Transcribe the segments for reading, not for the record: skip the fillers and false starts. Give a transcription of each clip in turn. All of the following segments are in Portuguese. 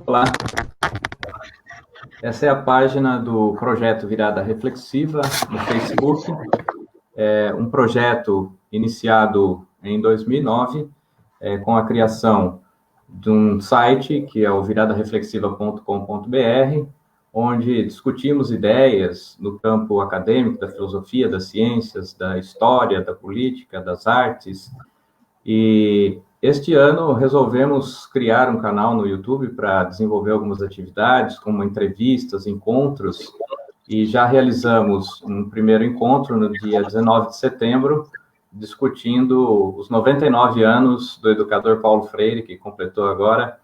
Olá, essa é a página do projeto Virada Reflexiva no Facebook. É um projeto iniciado em 2009, com a criação de um site, que é o viradareflexiva.com.br, onde discutimos ideias no campo acadêmico, da filosofia, das ciências, da história, da política, das artes. E este ano resolvemos criar um canal no YouTube para desenvolver algumas atividades, como entrevistas, encontros, e já realizamos um primeiro encontro no dia 19 de setembro, discutindo os 99 anos do educador Paulo Freire, que completou agora,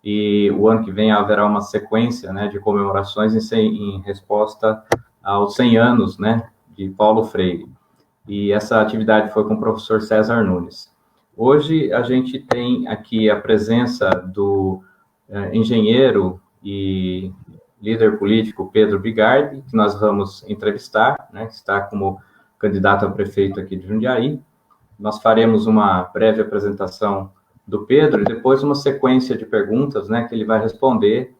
e o ano que vem haverá uma sequência, né, de comemorações em resposta aos 100 anos, né, de Paulo Freire. E essa atividade foi com o professor César Nunes. Hoje a gente tem aqui a presença do engenheiro e líder político Pedro Bigardi, que nós vamos entrevistar, né, que está como candidato a prefeito aqui de Jundiaí. Nós faremos uma breve apresentação do Pedro e depois uma sequência de perguntas, né, que ele vai responder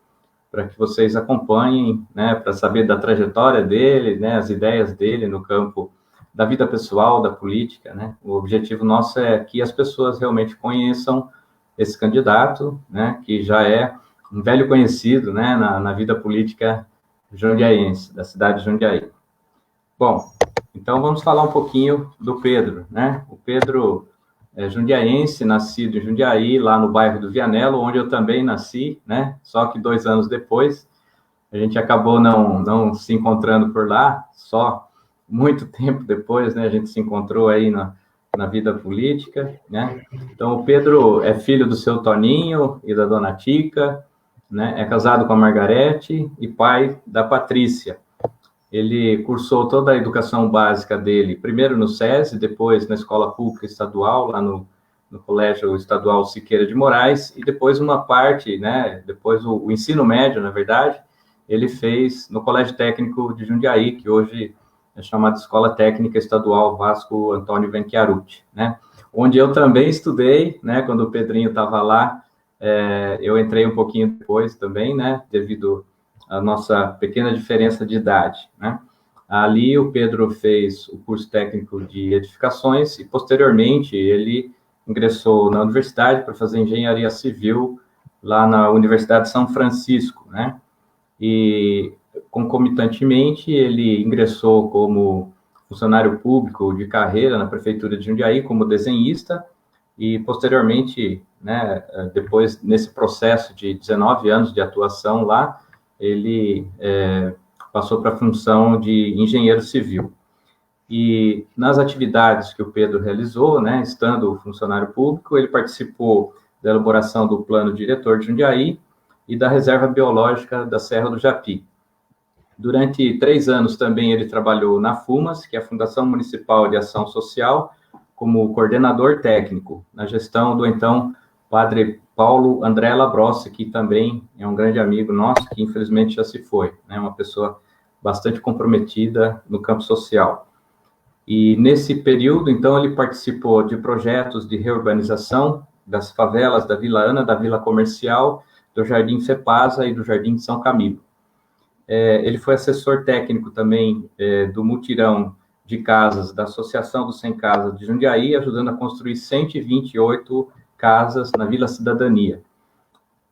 para que vocês acompanhem, né, para saber da trajetória dele, né, as ideias dele no campo da vida pessoal, da política, né? O objetivo nosso é que as pessoas realmente conheçam esse candidato, né, que já é um velho conhecido, né, na vida política jundiaense, da cidade de Jundiaí. Bom, então vamos falar um pouquinho do Pedro, né? O Pedro é jundiaense, nascido em Jundiaí, lá no bairro do Vianello, onde eu também nasci, né? Só que 2 anos depois, a gente acabou não se encontrando por lá, só muito tempo depois, né, a gente se encontrou aí na vida política, né? Então, o Pedro é filho do seu Toninho e da dona Tica, né? É casado com a Margarete e pai da Patrícia. Ele cursou toda a educação básica dele, primeiro no SESI, depois na Escola Pública Estadual, lá no Colégio Estadual Siqueira de Moraes, e depois uma parte, né, depois o ensino médio, na verdade, ele fez no Colégio Técnico de Jundiaí, que hoje é chamada Escola Técnica Estadual Vasco Antônio Venchiaruti, né? Onde eu também estudei, né? Quando o Pedrinho estava lá, eu entrei um pouquinho depois também, né? Devido à nossa pequena diferença de idade, né? Ali o Pedro fez o curso técnico de edificações e posteriormente ele ingressou na universidade para fazer engenharia civil lá na Universidade de São Francisco, né? E concomitantemente, ele ingressou como funcionário público de carreira na Prefeitura de Jundiaí como desenhista e, posteriormente, né, depois, nesse processo de 19 anos de atuação lá, ele passou para a função de engenheiro civil. E nas atividades que o Pedro realizou, né, estando funcionário público, ele participou da elaboração do plano diretor de Jundiaí e da reserva biológica da Serra do Japi. Durante 3 anos também ele trabalhou na FUMAS, que é a Fundação Municipal de Ação Social, como coordenador técnico, na gestão do então padre Paulo André Labrossi, que também é um grande amigo nosso, que infelizmente já se foi, né? Uma pessoa bastante comprometida no campo social. E nesse período, então, ele participou de projetos de reurbanização das favelas da Vila Ana, da Vila Comercial, do Jardim Fepasa e do Jardim de São Camilo. Ele foi assessor técnico também do mutirão de casas da Associação dos Sem Casas de Jundiaí, ajudando a construir 128 casas na Vila Cidadania.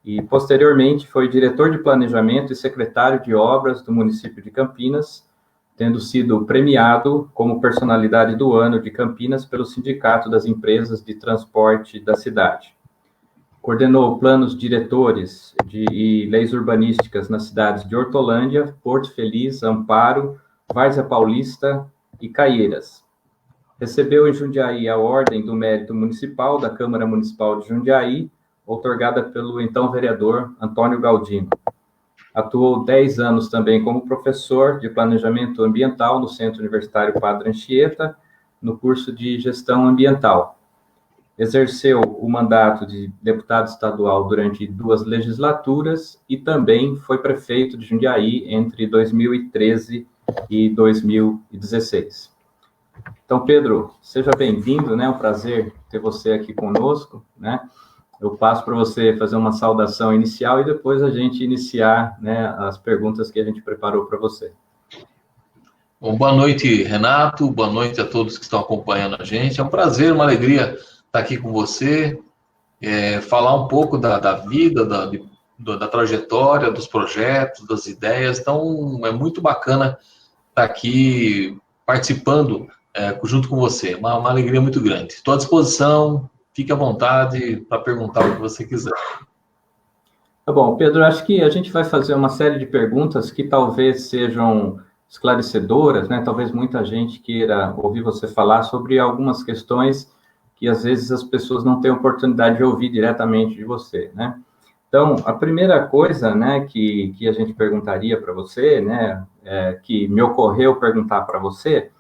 E, posteriormente, foi diretor de planejamento e secretário de obras do município de Campinas, tendo sido premiado como personalidade do ano de Campinas pelo Sindicato das Empresas de Transporte da cidade. Coordenou planos diretores e leis urbanísticas nas cidades de Hortolândia, Porto Feliz, Amparo, Várzea Paulista e Caieiras. Recebeu em Jundiaí a Ordem do Mérito Municipal da Câmara Municipal de Jundiaí, outorgada pelo então vereador Antônio Galdino. Atuou 10 anos também como professor de Planejamento Ambiental no Centro Universitário Padre Anchieta, no curso de Gestão Ambiental. Exerceu o mandato de deputado estadual durante 2 legislaturas e também foi prefeito de Jundiaí entre 2013 e 2016. Então, Pedro, seja bem-vindo, né? É um prazer ter você aqui conosco, né? eu passo para você fazer uma saudação inicial e depois a gente iniciar, né, as perguntas que a gente preparou para você. Bom, boa noite, Renato. Boa noite a todos que estão acompanhando a gente. É um prazer, uma alegria estar aqui com você, falar um pouco da vida, da trajetória, dos projetos, das ideias. Então, é muito bacana estar aqui participando junto com você. Uma alegria muito grande. Estou à disposição, fique à vontade para perguntar o que você quiser. Tá bom, Pedro, acho que a gente vai fazer uma série de perguntas que talvez sejam esclarecedoras, né? Talvez muita gente queira ouvir você falar sobre algumas questões que às vezes as pessoas não têm oportunidade de ouvir diretamente de você, né? Então, a primeira coisa, né, que a gente perguntaria para você, né, que me ocorreu perguntar para você,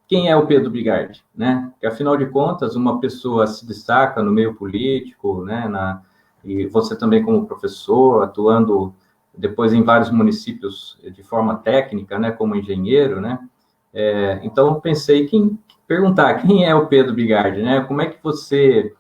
quem é o Pedro Bigardi, né? Porque, afinal de contas, uma pessoa se destaca no meio político, né, e você também como professor, atuando depois em vários municípios de forma técnica, né, como engenheiro, né? Então, pensei perguntar quem é o Pedro Bigardi, né? Como é que você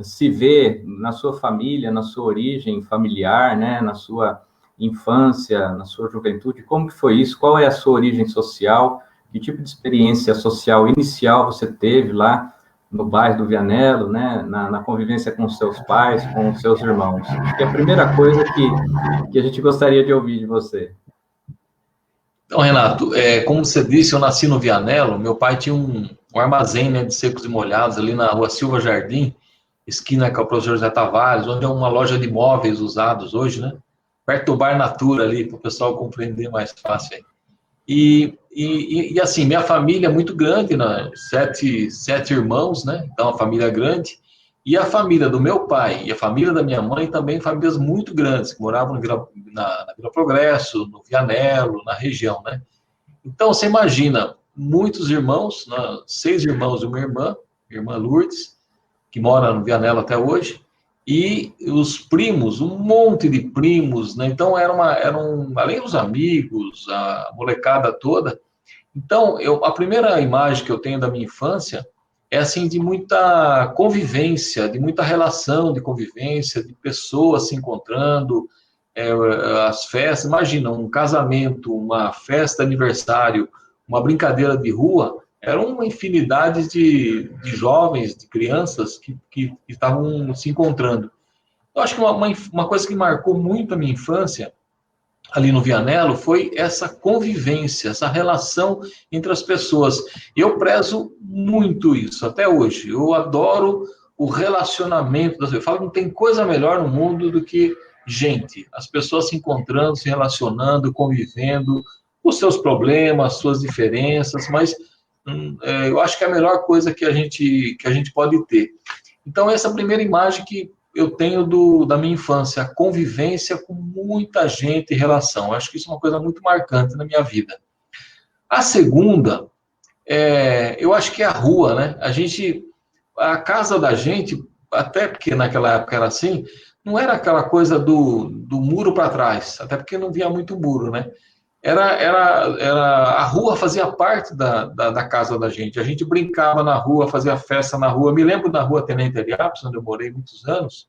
se vê na sua família, na sua origem familiar, né, na sua infância, na sua juventude, como que foi isso? Qual é a sua origem social? Que tipo de experiência social inicial você teve lá no bairro do Vianello, né, na convivência com seus pais, com seus irmãos? Acho que é a primeira coisa que a gente gostaria de ouvir de você. Então, Renato, como você disse, eu nasci no Vianello. Meu pai tinha um armazém, né, de secos e molhados ali na rua Silva Jardim, esquina com o professor José Tavares, onde é uma loja de móveis usados hoje, né? Perto do Bar Natura ali, para o pessoal compreender mais fácil aí. E assim, minha família é muito grande, né? Sete irmãos, né? Então, a família é grande. E a família do meu pai e a família da minha mãe também famílias muito grandes, que moravam na Vila Progresso, no Vianello, na região, né? Então, você imagina, muitos irmãos, né? 6 irmãos e uma irmã Lourdes, que mora no Vianello até hoje, e os primos, um monte de primos, né? Então, além dos amigos, a molecada toda. Então, a primeira imagem que eu tenho da minha infância é assim de muita convivência, de muita relação de convivência, de pessoas se encontrando, as festas. Imagina, um casamento, uma festa de aniversário, uma brincadeira de rua, era uma infinidade de jovens, de crianças que estavam se encontrando. Eu acho que uma coisa que marcou muito a minha infância ali no Vianello foi essa convivência, essa relação entre as pessoas. Eu prezo muito isso até hoje. Eu adoro o relacionamento das pessoas. Eu falo que não tem coisa melhor no mundo do que gente, as pessoas se encontrando, se relacionando, convivendo, os seus problemas, suas diferenças, mas eu acho que é a melhor coisa que a gente pode ter. Então, essa é a primeira imagem que eu tenho da minha infância, a convivência com muita gente e relação. Eu acho que isso é uma coisa muito marcante na minha vida. A segunda, eu acho que é a rua, né? A casa da gente, até porque naquela época era assim, não era aquela coisa do muro para trás, até porque não via muito muro, né? A rua fazia parte da casa da gente. A gente brincava na rua, fazia festa na rua. Me lembro da rua Tenente Eliapes, onde eu morei muitos anos,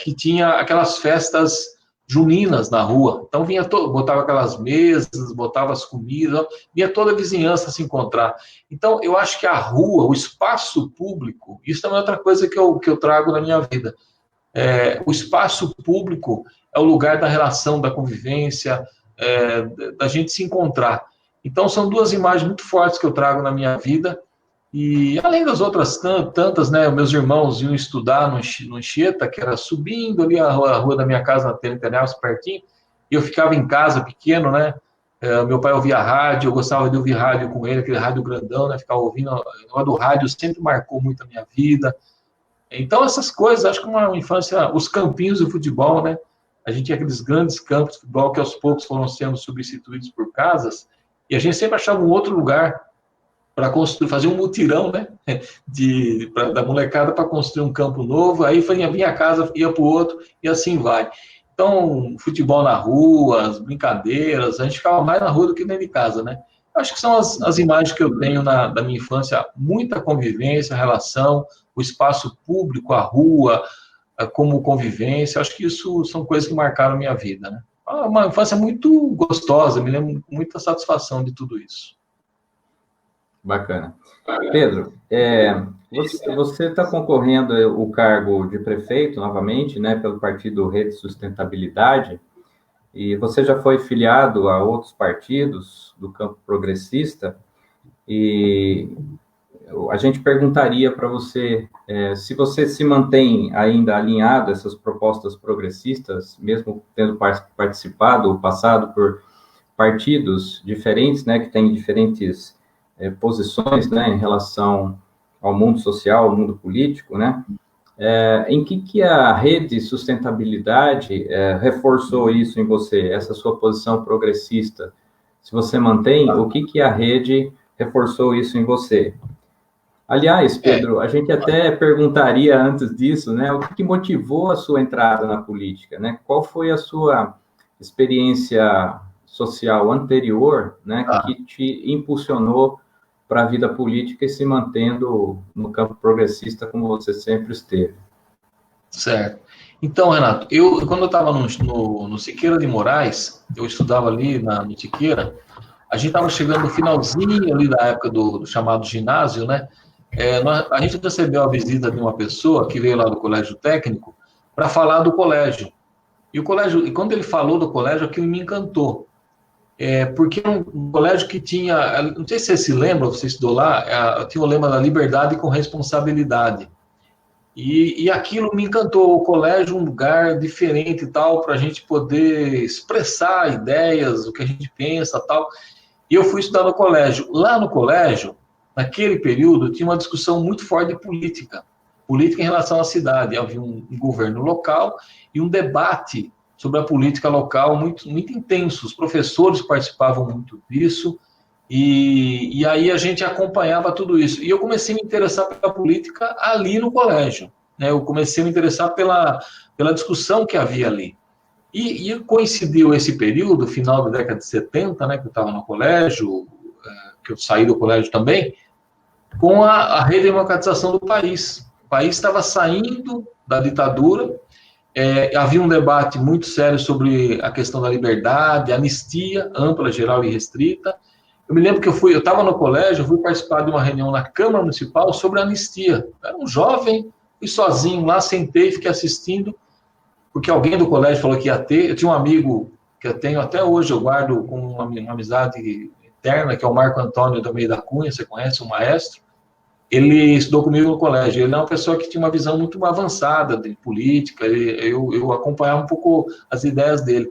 que tinha aquelas festas juninas na rua. Então botava aquelas mesas, botava as comidas, vinha toda a vizinhança se encontrar. Então eu acho que a rua, o espaço público, isso também é outra coisa que eu trago na minha vida. O espaço público é o lugar da relação, da convivência, da gente se encontrar. Então, são duas imagens muito fortes que eu trago na minha vida. E, além das outras tantas, né, meus irmãos iam estudar no Anchieta, que era subindo ali a rua da minha casa, na Tenente Eliapes, pertinho, e eu ficava em casa, pequeno, né? Meu pai ouvia rádio, eu gostava de ouvir rádio com ele, aquele rádio grandão, né? Ficava ouvindo. O do rádio sempre marcou muito a minha vida. Então, essas coisas, acho que uma infância, os campinhos de futebol, né? A gente tinha aqueles grandes campos de futebol que aos poucos foram sendo substituídos por casas, e a gente sempre achava um outro lugar para construir, fazer um mutirão, né? Da molecada para construir um campo novo, aí vinha a casa, ia para o outro, e assim vai. Então, futebol na rua, as brincadeiras, a gente ficava mais na rua do que dentro de casa, né? Acho que são as imagens que eu tenho da minha infância, muita convivência, relação, o espaço público, a rua, como convivência. Acho que isso são coisas que marcaram a minha vida, né? Uma infância muito gostosa, me lembro com muita satisfação de tudo isso. Bacana. Pedro, você está concorrendo ao cargo de prefeito novamente, né, pelo partido Rede Sustentabilidade, e você já foi filiado a outros partidos do campo progressista, e a gente perguntaria para você se você se mantém ainda alinhado a essas propostas progressistas, mesmo tendo participado ou passado por partidos diferentes, né, que têm diferentes posições, né, em relação ao mundo social, ao mundo político, né? Em que a Rede Sustentabilidade reforçou isso em você, essa sua posição progressista? Se você mantém, o que a Rede reforçou isso em você? Aliás, Pedro, a gente até perguntaria antes disso, né, o que motivou a sua entrada na política, né? Qual foi a sua experiência social anterior, né, que te impulsionou para a vida política e se mantendo no campo progressista como você sempre esteve? Certo. Então, Renato, quando eu estava no Siqueira de Moraes, eu estudava ali no Siqueira, a gente estava chegando no finalzinho ali da época do chamado ginásio, né? A gente recebeu a visita de uma pessoa que veio lá do colégio técnico para falar do colégio. E quando ele falou do colégio, aquilo me encantou. Porque é um colégio que tinha, não sei se você se lembra, você estudou lá, tinha o lema da liberdade com responsabilidade. E aquilo me encantou, o colégio, um lugar diferente e tal, para a gente poder expressar ideias, o que a gente pensa e tal. E eu fui estudar no colégio. Lá no colégio, naquele período, tinha uma discussão muito forte de política em relação à cidade. Havia um governo local e um debate sobre a política local muito, muito intenso. Os professores participavam muito disso, e aí a gente acompanhava tudo isso. E eu comecei a me interessar pela política ali no colégio, né? Eu comecei a me interessar pela discussão que havia ali. E coincidiu esse período, final da década de 70, né, que eu estava no colégio, que eu saí do colégio também, com a redemocratização do país. O país estava saindo da ditadura. Havia um debate muito sério sobre a questão da liberdade, anistia ampla, geral e restrita. Eu me lembro que eu estava no colégio, eu fui participar de uma reunião na Câmara Municipal sobre anistia. Eu era um jovem, fui sozinho lá, sentei, fiquei assistindo, porque alguém do colégio falou que ia ter. Eu tinha um amigo que eu tenho até hoje, eu guardo com uma amizade eterna, que é o Marco Antônio do Meio da Cunha, você conhece, o maestro. Ele estudou comigo no colégio. Ele é uma pessoa que tinha uma visão muito avançada de política. Eu acompanhava um pouco as ideias dele.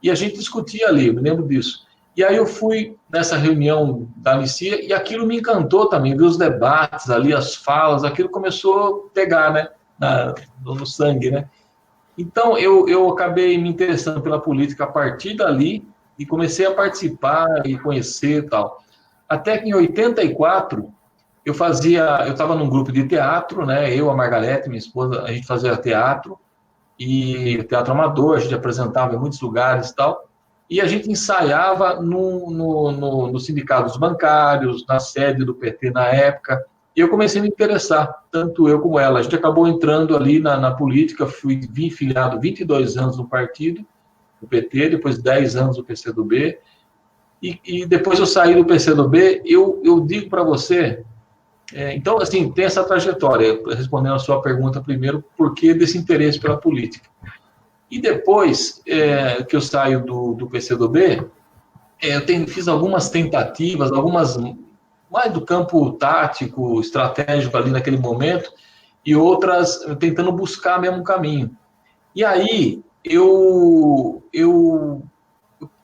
E a gente discutia ali, eu me lembro disso. E aí eu fui nessa reunião da anistia e aquilo me encantou também, ver os debates ali, as falas, aquilo começou a pegar, né, no sangue, né. Então eu acabei me interessando pela política a partir dali e comecei a participar e conhecer e tal. Até que em 84 eu estava num grupo de teatro, né? Eu, a Margarete, minha esposa, a gente fazia teatro, e teatro amador, a gente apresentava em muitos lugares e tal, e a gente ensaiava no sindicato dos bancários, na sede do PT na época, e eu comecei a me interessar, tanto eu como ela. A gente acabou entrando ali na política, vim filiado 22 anos no partido, do PT, depois 10 anos no PCdoB, e depois eu saí do PCdoB. Eu digo para você, então, assim, tem essa trajetória, respondendo a sua pergunta primeiro, por que desse interesse pela política? E depois que eu saio do PCdoB, fiz algumas tentativas, algumas mais do campo tático, estratégico ali naquele momento, e outras tentando buscar o mesmo caminho. E aí, eu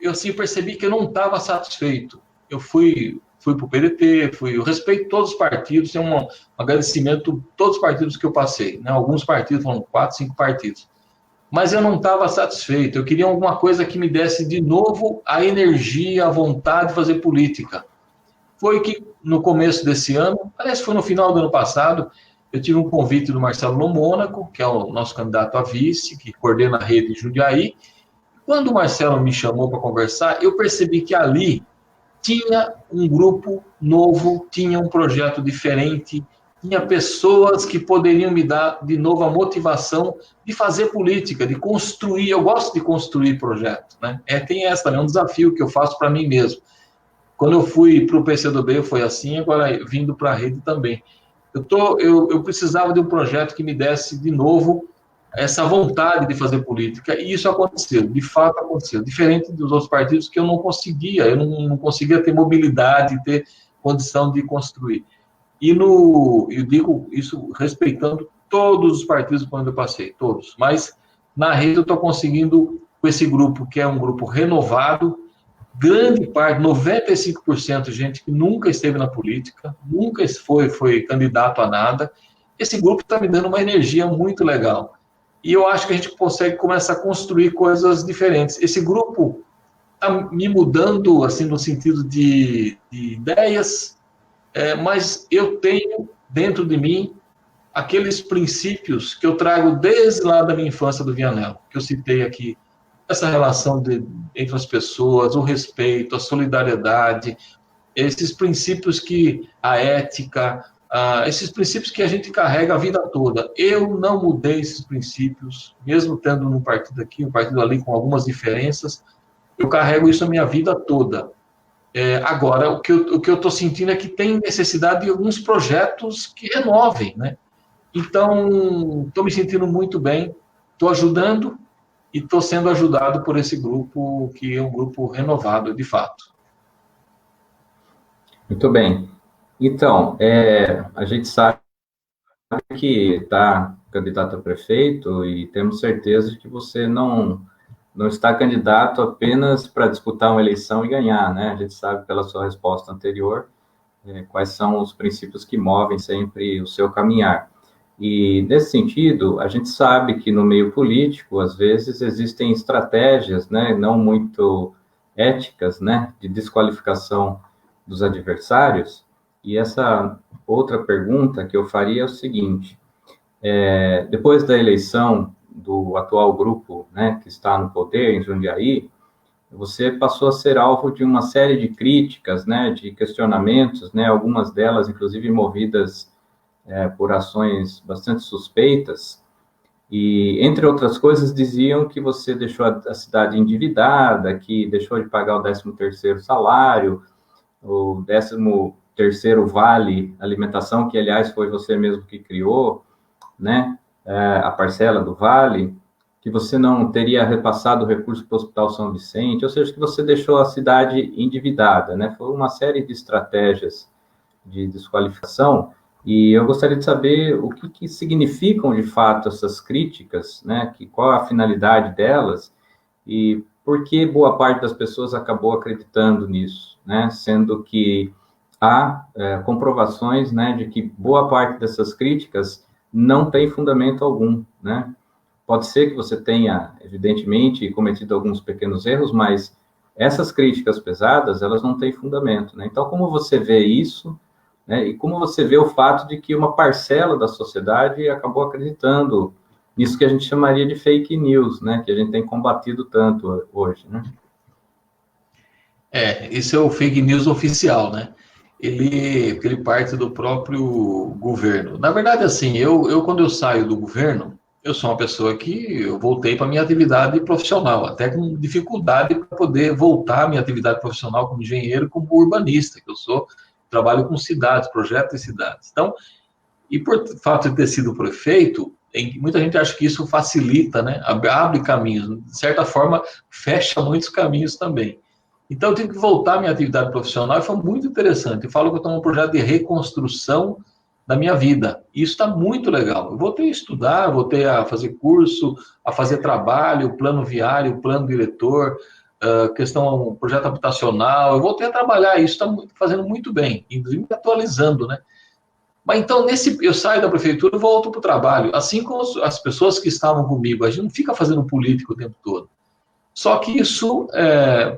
assim, percebi que eu não estava satisfeito. Eu fui para o PDT, eu respeito todos os partidos, tenho um agradecimento a todos os partidos que eu passei, né? Alguns partidos, foram 4, 5 partidos. Mas eu não estava satisfeito, eu queria alguma coisa que me desse de novo a energia, a vontade de fazer política. Foi que no começo desse ano, aliás, foi no final do ano passado, eu tive um convite do Marcelo Lomônaco, que é o nosso candidato a vice, que coordena a rede de Jundiaí. Quando o Marcelo me chamou para conversar, eu percebi que ali tinha um grupo novo, tinha um projeto diferente, tinha pessoas que poderiam me dar de novo a motivação de fazer política, de construir. Eu gosto de construir projetos, né? Tem essa também, é um desafio que eu faço para mim mesmo. Quando eu fui para o PCdoB foi assim, agora vindo para a rede também. Eu precisava de um projeto que me desse de novo essa vontade de fazer política, e isso aconteceu, de fato aconteceu, diferente dos outros partidos que eu não conseguia ter mobilidade, ter condição de construir. Eu digo isso respeitando todos os partidos por onde eu passei, todos, mas na rede eu estou conseguindo, com esse grupo, que é um grupo renovado, grande parte, 95% de gente que nunca esteve na política, nunca foi candidato a nada, esse grupo está me dando uma energia muito legal. E eu acho que a gente consegue começar a construir coisas diferentes. Esse grupo está me mudando, assim, no sentido de ideias, mas eu tenho dentro de mim aqueles princípios que eu trago desde lá da minha infância do Vianello, que eu citei aqui, essa relação entre as pessoas, o respeito, a solidariedade, esses princípios a ética, esses princípios que a gente carrega a vida toda. Eu não mudei esses princípios, mesmo tendo um partido aqui, um partido ali, com algumas diferenças, eu carrego isso a minha vida toda. Agora, o que eu estou sentindo é que tem necessidade de alguns projetos que renovem, né? Então, estou me sentindo muito bem, estou ajudando e estou sendo ajudado por esse grupo, que é um grupo renovado, de fato. Muito bem. Então, a gente sabe que está candidato a prefeito e temos certeza de que você não está candidato apenas para disputar uma eleição e ganhar, né? A gente sabe pela sua resposta anterior quais são os princípios que movem sempre o seu caminhar. E, nesse sentido, a gente sabe que no meio político, às vezes, existem estratégias, né, não muito éticas, né, de desqualificação dos adversários. E essa outra pergunta que eu faria é o seguinte: depois da eleição do atual grupo, né, que está no poder em Jundiaí, você passou a ser alvo de uma série de críticas, né, de questionamentos, né, algumas delas, inclusive, movidas por ações bastante suspeitas, e, entre outras coisas, diziam que você deixou a cidade endividada, que deixou de pagar o 13º salário, o 13º Vale Alimentação, que, aliás, foi você mesmo que criou, né, a parcela do Vale, que você não teria repassado o recurso para o Hospital São Vicente, ou seja, que você deixou a cidade endividada, né? Foi uma série de estratégias de desqualificação. E eu gostaria de saber o que significam, de fato, essas críticas, né? Qual a finalidade delas e por que boa parte das pessoas acabou acreditando nisso, né? Sendo que há comprovações, né, de que boa parte dessas críticas não tem fundamento algum, né? Pode ser que você tenha, evidentemente, cometido alguns pequenos erros, mas essas críticas pesadas, elas não têm fundamento, né? Então, como você vê isso, né? E como você vê o fato de que uma parcela da sociedade acabou acreditando nisso que a gente chamaria de fake news, né? Que a gente tem combatido tanto hoje, né? Esse é o fake news oficial, né? Ele parte do próprio governo. Na verdade, assim, quando eu saio do governo, eu sou uma pessoa que eu voltei para a minha atividade profissional, até com dificuldade para poder voltar à minha atividade profissional como engenheiro, como urbanista, que eu trabalho com cidades, projetos de cidades. Então, e por fato de ter sido prefeito, muita gente acha que isso facilita, né? Abre caminhos, de certa forma, fecha muitos caminhos também. Então, eu tenho que voltar à minha atividade profissional e foi muito interessante. Eu falo que eu estou num projeto de reconstrução da minha vida. E isso está muito legal. Eu voltei a estudar, voltei a fazer curso, a fazer trabalho, plano viário, plano diretor, projeto habitacional. Eu voltei a trabalhar, isso está fazendo muito bem, inclusive atualizando, né? Mas então, eu saio da prefeitura e volto para o trabalho, assim como as pessoas que estavam comigo. A gente não fica fazendo política o tempo todo. Só que isso,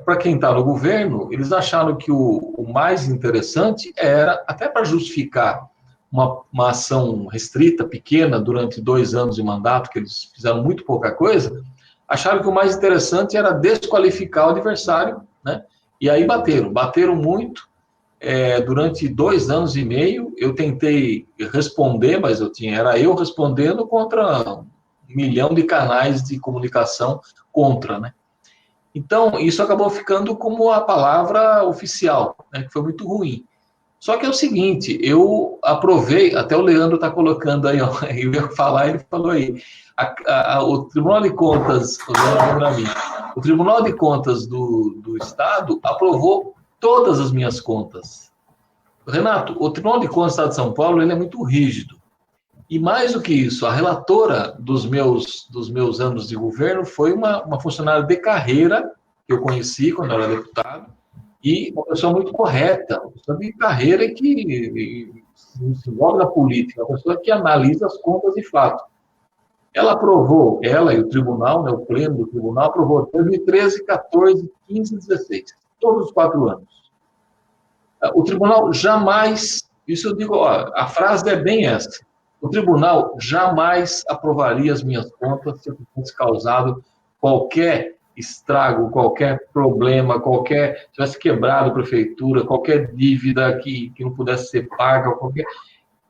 para quem está no governo, eles acharam que o mais interessante era, até para justificar uma ação restrita, pequena, durante 2 anos de mandato, que eles fizeram muito pouca coisa, acharam que o mais interessante era desqualificar o adversário, né? E aí bateram muito. Durante 2 anos e meio, eu tentei responder, mas era eu respondendo contra 1 milhão de canais de comunicação contra, né? Então, isso acabou ficando como a palavra oficial, né, que foi muito ruim. Só que é o seguinte, eu aprovei, até o Leandro está colocando aí, ó, eu ia falar, ele falou aí, o Tribunal de Contas, o Tribunal de Contas do Estado aprovou todas as minhas contas. Renato, o Tribunal de Contas do Estado de São Paulo, ele é muito rígido. E mais do que isso, a relatora dos meus anos de governo foi uma funcionária de carreira, que eu conheci quando eu era deputado, e uma pessoa muito correta, uma pessoa de carreira que se envolve na política, uma pessoa que analisa as contas de fato. Ela aprovou, ela e o tribunal, né, o pleno do tribunal, aprovou 2013, 14, 15 e 16, todos os 4 anos. O tribunal jamais, isso eu digo, ó, a frase é bem essa, o tribunal jamais aprovaria as minhas contas se eu tivesse causado qualquer estrago, qualquer problema, tivesse quebrado a prefeitura, qualquer dívida que não pudesse ser paga,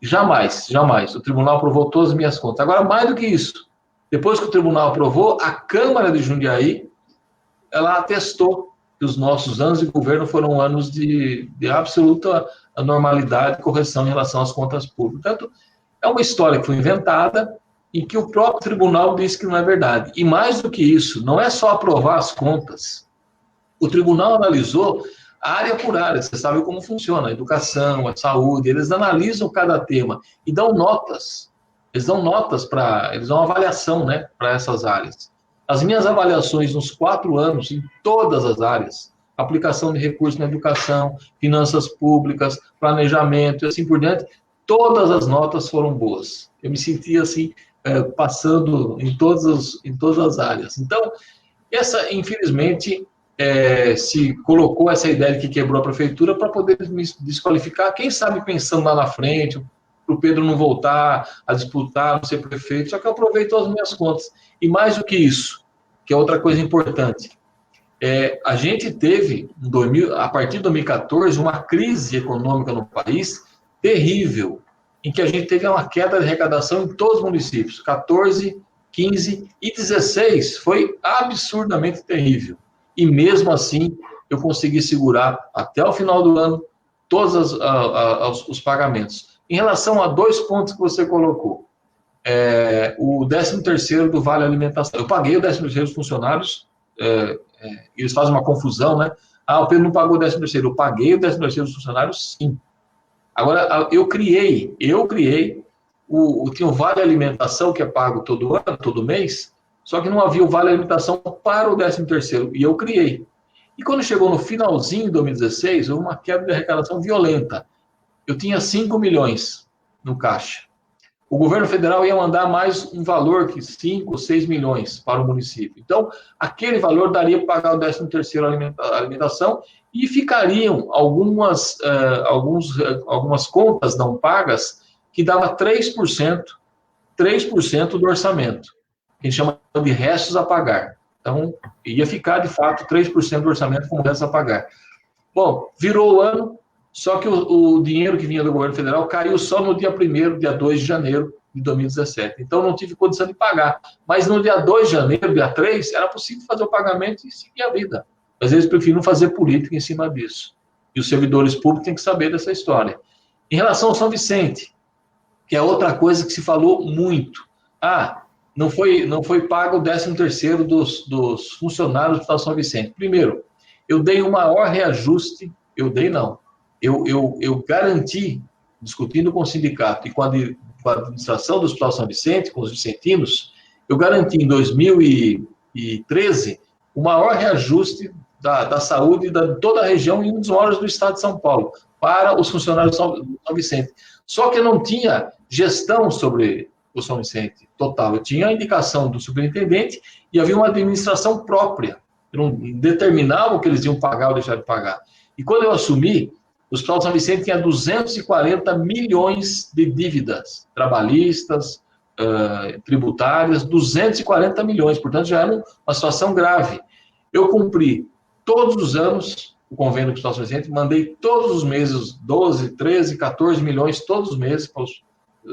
jamais. O tribunal aprovou todas as minhas contas. Agora, mais do que isso, depois que o tribunal aprovou, a Câmara de Jundiaí, ela atestou que os nossos anos de governo foram anos de absoluta normalidade e correção em relação às contas públicas. Portanto, é uma história que foi inventada e que o próprio tribunal disse que não é verdade. E mais do que isso, não é só aprovar as contas. O tribunal analisou área por área, você sabe como funciona, a educação, a saúde, eles analisam cada tema e dão notas. Eles dão uma avaliação, né, para essas áreas. As minhas avaliações nos 4 anos, em todas as áreas, aplicação de recursos na educação, finanças públicas, planejamento e assim por diante, todas as notas foram boas. Eu me senti assim, passando em todas as áreas. Então, infelizmente, se colocou essa ideia de que quebrou a prefeitura para poder me desqualificar, quem sabe pensando lá na frente, para o Pedro não voltar a disputar, não ser prefeito, só que eu aproveito as minhas contas. E mais do que isso, que é outra coisa importante, a gente teve, a partir de 2014, uma crise econômica no país terrível, em que a gente teve uma queda de arrecadação em todos os municípios, 14, 15 e 16, foi absurdamente terrível. E mesmo assim, eu consegui segurar até o final do ano todos os pagamentos. Em relação a 2 pontos que você colocou, o 13º do Vale Alimentação, eu paguei o 13º dos funcionários, eles fazem uma confusão, né? O Pedro não pagou o 13º, eu paguei o 13º dos funcionários, sim. Agora, eu criei, tinha o Vale Alimentação, que é pago todo ano, todo mês, só que não havia o Vale Alimentação para o 13º, e eu criei. E quando chegou no finalzinho de 2016, houve uma queda de arrecadação violenta. Eu tinha 5 milhões no caixa. O governo federal ia mandar mais um valor, que 5 ou 6 milhões para o município. Então, aquele valor daria para pagar o 13º alimentação e ficariam algumas contas não pagas que dava 3% do orçamento, que a gente chama de restos a pagar. Então, ia ficar, de fato, 3% do orçamento como restos a pagar. Bom, virou o ano, só que o dinheiro que vinha do governo federal caiu só no dia 1º, dia 2 de janeiro de 2017. Então, não tive condição de pagar. Mas no dia 2 de janeiro, dia 3, era possível fazer o pagamento e seguir a vida. Mas eles preferiram fazer política em cima disso. E os servidores públicos têm que saber dessa história. Em relação ao São Vicente, que é outra coisa que se falou muito. Não foi pago o 13º dos funcionários do Hospital São Vicente. Primeiro, eu dei o maior reajuste, eu garanti, discutindo com o sindicato e com a administração do Hospital São Vicente, com os vicentinos, eu garanti em 2013 o maior reajuste da saúde de toda a região e um dos maiores do estado de São Paulo, para os funcionários do São Vicente. Só que eu não tinha gestão sobre o São Vicente total. Eu tinha a indicação do superintendente e havia uma administração própria. Eu não determinava o que eles iam pagar ou deixar de pagar. E quando eu assumi, o Hospital São Vicente tinha 240 milhões de dívidas trabalhistas, tributárias, 240 milhões. Portanto, já era uma situação grave. Eu cumpri todos os anos o convênio do Hospital São Vicente, mandei todos os meses 12, 13, 14 milhões todos os meses.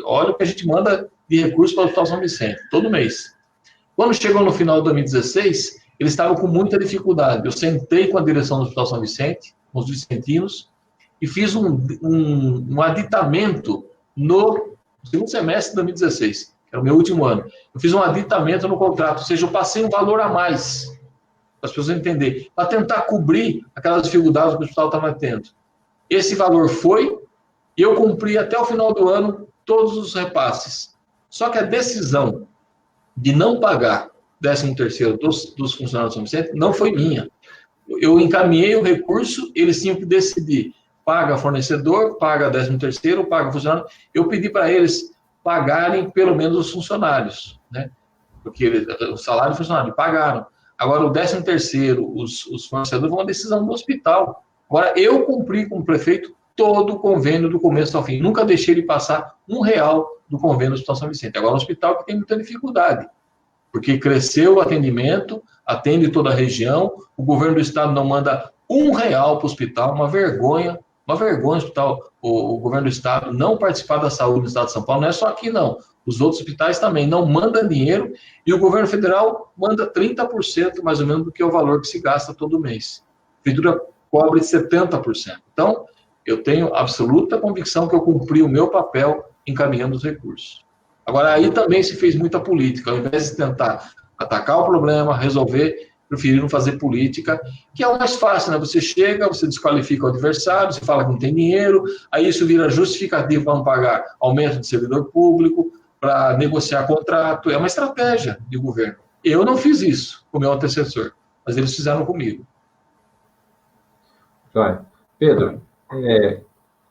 Olha o que a gente manda de recursos para o Hospital São Vicente, todo mês. Quando chegou no final de 2016, eles estavam com muita dificuldade. Eu sentei com a direção do Hospital São Vicente, com os vicentinos, e fiz um aditamento no segundo semestre de 2016, que era o meu último ano. Eu fiz um aditamento no contrato, ou seja, eu passei um valor a mais, para as pessoas entenderem, para tentar cobrir aquelas dificuldades que o hospital estava tendo. Esse valor foi, e eu cumpri até o final do ano todos os repasses. Só que a decisão de não pagar 13º dos funcionários do São Vicente não foi minha. Eu encaminhei o recurso, eles tinham que decidir, paga fornecedor, paga 13º, paga funcionário. Eu pedi para eles pagarem pelo menos os funcionários, né? Porque o salário do funcionário pagaram. Agora, o 13º, os fornecedores vão uma decisão do hospital. Agora, eu cumpri como prefeito todo o convênio do começo ao fim. Nunca deixei de passar R$1 do convênio do Hospital São Vicente. Agora, é um hospital que tem muita dificuldade, porque cresceu o atendimento, atende toda a região, o governo do estado não manda R$1 para o hospital, uma vergonha o hospital, o governo do estado não participar da saúde no estado de São Paulo, não é só aqui não, os outros hospitais também não mandam dinheiro, e o governo federal manda 30% mais ou menos do que é o valor que se gasta todo mês. A prefeitura cobre 70%. Então, eu tenho absoluta convicção que eu cumpri o meu papel encaminhando os recursos. Agora, aí também se fez muita política. Ao invés de tentar atacar o problema, resolver, preferiram fazer política, que é o mais fácil, né? Você chega, você desqualifica o adversário, você fala que não tem dinheiro, aí isso vira justificativo para não pagar aumento de servidor público, para negociar contrato. É uma estratégia de governo. Eu não fiz isso com o meu antecessor, mas eles fizeram comigo. Joia. Pedro,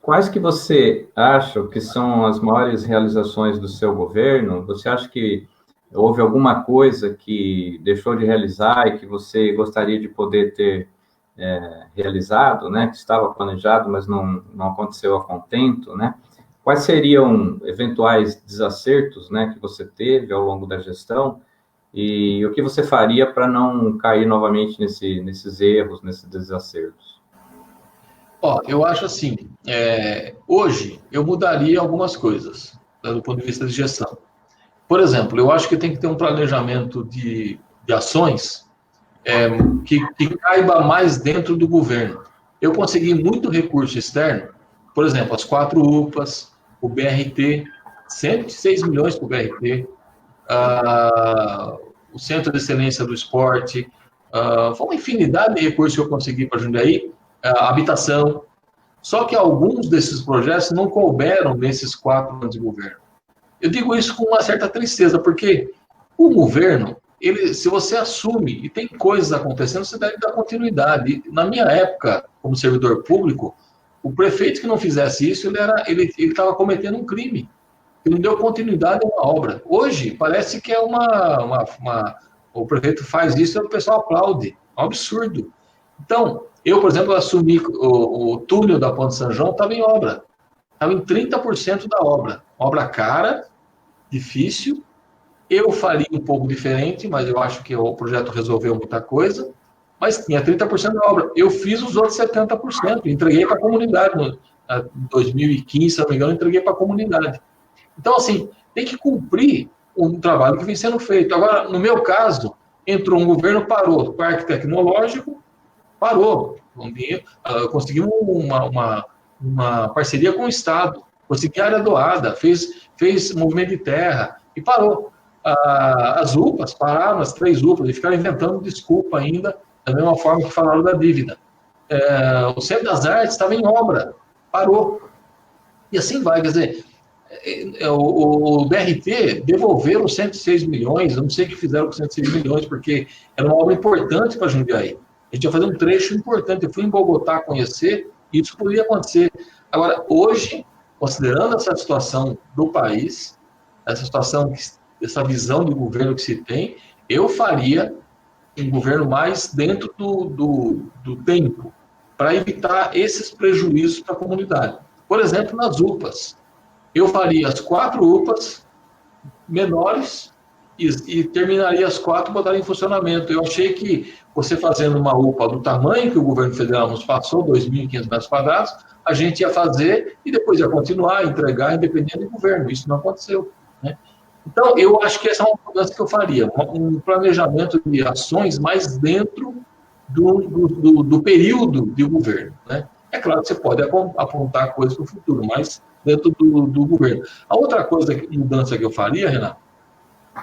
quais que você acha que são as maiores realizações do seu governo? Você acha que houve alguma coisa que deixou de realizar e que você gostaria de poder ter realizado, né? Que estava planejado, mas não aconteceu a contento, né? Quais seriam eventuais desacertos, né, que você teve ao longo da gestão e o que você faria para não cair novamente nesses erros, nesses desacertos? Eu acho assim, hoje eu mudaria algumas coisas, do ponto de vista de gestão. Por exemplo, eu acho que tem que ter um planejamento de ações que caiba mais dentro do governo. Eu consegui muito recurso externo, por exemplo, as 4 UPAs, o BRT, 106 milhões para o BRT, o Centro de Excelência do Esporte, foi uma infinidade de recursos que eu consegui para Jundiaí, habitação. Só que alguns desses projetos não couberam nesses 4 anos de governo. Eu digo isso com uma certa tristeza, porque o governo, se você assume e tem coisas acontecendo, você deve dar continuidade. Na minha época, como servidor público, o prefeito que não fizesse isso, ele estava cometendo um crime. Ele não deu continuidade a uma obra. Hoje, parece que o prefeito faz isso e o pessoal aplaude. É um absurdo. Então, eu, por exemplo, assumi o túnel da Ponte São João, estava em obra. Estava em 30% da obra. Obra cara, difícil. Eu faria um pouco diferente, mas eu acho que o projeto resolveu muita coisa. Mas tinha 30% da obra. Eu fiz os outros 70%. Entreguei para a comunidade. Em 2015, se não me engano, entreguei para a comunidade. Então, assim, tem que cumprir um trabalho que vem sendo feito. Agora, no meu caso, entrou um governo, parou. O parque tecnológico parou. Conseguimos uma parceria com o Estado. Consegui área doada, fez movimento de terra e parou. As UPAs pararam, as 3 UPAs, e ficaram inventando desculpa ainda, da mesma forma que falaram da dívida. O Centro das Artes estava em obra, parou. E assim vai, quer dizer, o BRT devolveram 106 milhões, eu não sei o que fizeram com 106 milhões, porque era uma obra importante para Jundiaí. A gente ia fazer um trecho importante. Eu fui em Bogotá conhecer, e isso poderia acontecer. Agora, hoje, considerando essa situação do país, essa visão de governo que se tem, eu faria um governo mais dentro do tempo, para evitar esses prejuízos para a comunidade. Por exemplo, nas UPAs. Eu faria as 4 UPAs menores e terminaria as 4 e botaria em funcionamento. Eu achei que você fazendo uma UPA do tamanho que o governo federal nos passou, 2.500 metros quadrados, a gente ia fazer e depois ia continuar, entregar, independente do governo. Isso não aconteceu, né? Então, eu acho que essa é uma mudança que eu faria, um planejamento de ações mais dentro do período de governo, né? É claro que você pode apontar coisas para o futuro, mas dentro do governo. A outra mudança que eu faria, Renato,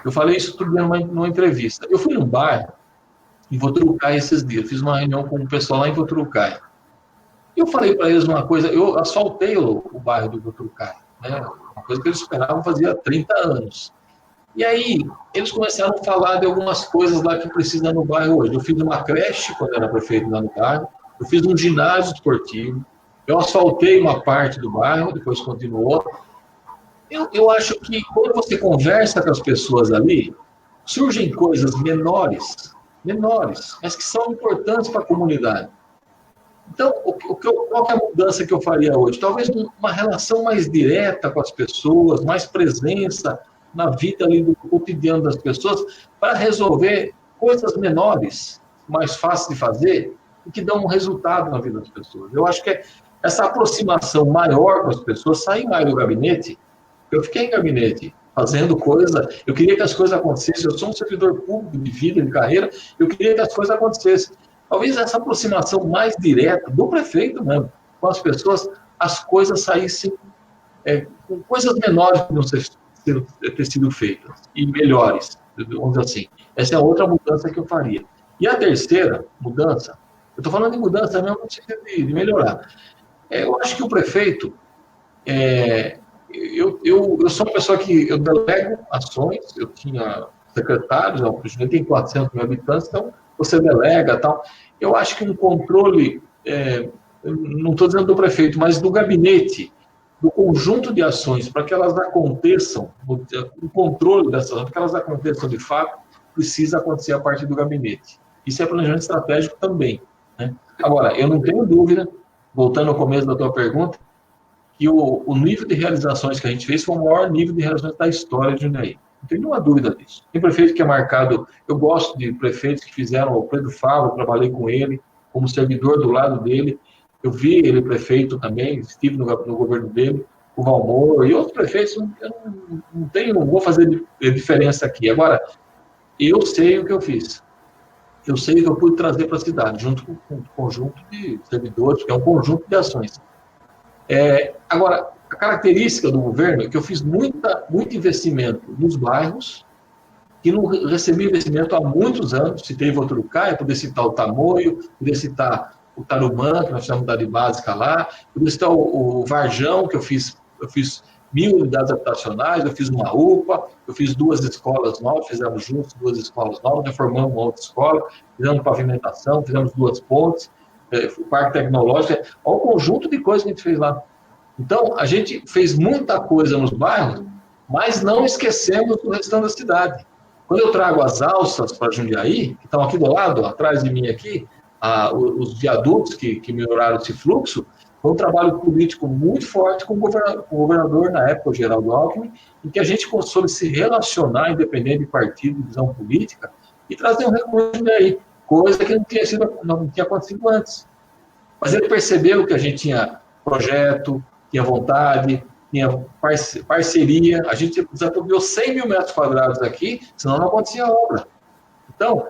eu falei isso tudo numa entrevista. Eu fui num bairro em Voturucai esses dias, fiz uma reunião com o pessoal lá em Voturucai. Eu falei para eles uma coisa, eu asfaltei o bairro do Voturucai, né? Uma coisa que eles esperavam fazia 30 anos. E aí, eles começaram a falar de algumas coisas lá que precisa no bairro hoje. Eu fiz uma creche quando era prefeito lá no bairro, eu fiz um ginásio esportivo, eu asfaltei uma parte do bairro, depois continuou. Eu acho que quando você conversa com as pessoas ali, surgem coisas menores, mas que são importantes para a comunidade. Então, qual que é a mudança que eu faria hoje? Talvez uma relação mais direta com as pessoas, mais presença na vida ali do cotidiano das pessoas, para resolver coisas menores, mais fáceis de fazer, e que dão um resultado na vida das pessoas. Eu acho que essa aproximação maior com as pessoas, sair mais do gabinete. Eu fiquei em gabinete, fazendo coisa, eu queria que as coisas acontecessem, eu sou um servidor público de vida, de carreira, eu queria que as coisas acontecessem. Talvez essa aproximação mais direta do prefeito mesmo, com as pessoas, as coisas saíssem com coisas menores que não ter sido feitas, e melhores, vamos dizer assim. Essa é a outra mudança que eu faria. E a terceira mudança, eu estou falando de mudança mesmo no sentido de melhorar. Eu acho que o prefeito, eu sou uma pessoa que eu delego ações, eu tinha secretários, o presidente tem 400 mil habitantes, então você delega e tal. Eu acho que um controle, não estou dizendo do prefeito, mas do gabinete, do conjunto de ações, para que elas aconteçam, o controle dessas ações, para que elas aconteçam de fato, precisa acontecer a partir do gabinete. Isso é planejamento estratégico também, né? Agora, eu não tenho dúvida, voltando ao começo da tua pergunta, que o nível de realizações que a gente fez foi o maior nível de realizações da história de Jundiaí. Não tem nenhuma dúvida disso. Tem prefeito que é marcado, eu gosto de prefeitos que fizeram, o Pedro Fávaro, eu trabalhei com ele, como servidor do lado dele, eu vi ele prefeito também, estive no governo dele, o Valmor e outros prefeitos, eu não vou fazer diferença aqui. Agora, eu sei o que eu fiz. Eu sei o que eu pude trazer para a cidade, junto com um conjunto de servidores, que é um conjunto de ações. Agora, a característica do governo é que eu fiz muito investimento nos bairros, que não recebi investimento há muitos anos. Citei Voturucai, poder citar o Tamoio, poder citar o Tarumã, que nós fizemos unidade básica lá, poder citar o Varjão, que eu fiz 1.000 unidades habitacionais, eu fiz uma UPA, eu fiz 2 escolas novas, fizemos juntos 2 escolas novas, reformamos uma outra escola, fizemos pavimentação, fizemos 2 pontes, o parque tecnológico, olha o conjunto de coisas que a gente fez lá. Então, a gente fez muita coisa nos bairros, mas não esquecemos do restante da cidade. Quando eu trago as alças para Jundiaí, que estão aqui do lado, atrás de mim aqui, os viadutos que melhoraram esse fluxo, foi um trabalho político muito forte com o governador, na época, o Geraldo Alckmin, em que a gente soube se relacionar, independente de partido, de visão política, e trazer um recurso daí, coisa que não tinha acontecido antes. Mas ele percebeu que a gente tinha projeto, tinha vontade, tinha parceria, a gente desapropriou 100 mil metros quadrados aqui, senão não acontecia a obra. Então,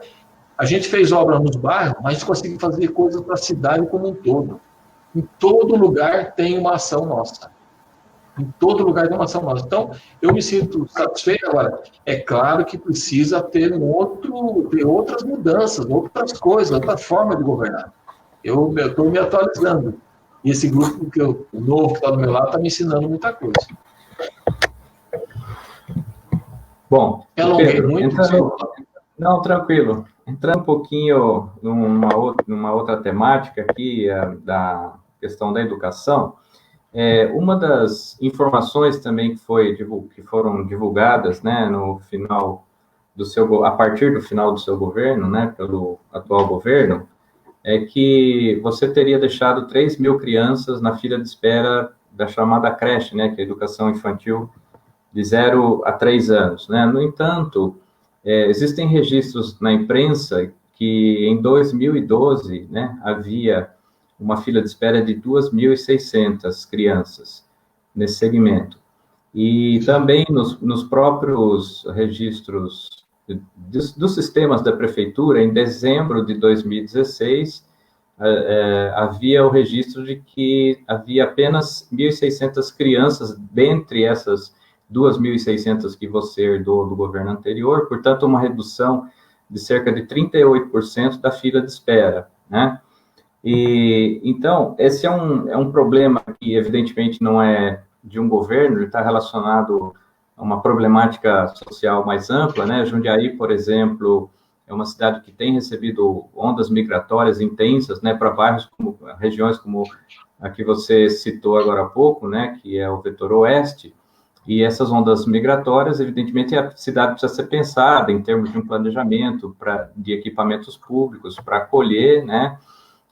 a gente fez obra nos bairros, mas a gente conseguiu fazer coisas para a cidade como um todo. Em todo lugar tem uma ação nossa. Em todo lugar tem uma ação nossa. Então, eu me sinto satisfeito. Agora, é claro que precisa ter outras mudanças, outras coisas, outra forma de governar. Eu estou me atualizando. E esse grupo o novo que está do meu lado está me ensinando muita coisa. Bom, Pedro, muito. Não, tranquilo. Entrando um pouquinho numa outra temática aqui, da questão da educação, uma das informações também que foram divulgadas, né, no final a partir do final do seu governo, né, pelo atual governo, é que você teria deixado 3 mil crianças na fila de espera da chamada creche, né, que é a educação infantil de 0 a 3 anos, né? No entanto, Existem registros na imprensa que em 2012, né, havia uma fila de espera de 2.600 crianças nesse segmento. E também nos próprios registros dos sistemas da prefeitura, em dezembro de 2016, havia o registro de que havia apenas 1.600 crianças dentre essas 2.600 que você herdou do governo anterior, portanto, uma redução de cerca de 38% da fila de espera, né? E, então, esse é um problema que, evidentemente, não é de um governo, ele está relacionado a uma problemática social mais ampla, né? Jundiaí, por exemplo, é uma cidade que tem recebido ondas migratórias intensas, né, para bairros, regiões como a que você citou agora há pouco, né, que é o vetor oeste, e essas ondas migratórias, evidentemente, a cidade precisa ser pensada em termos de um planejamento de equipamentos públicos para acolher, né,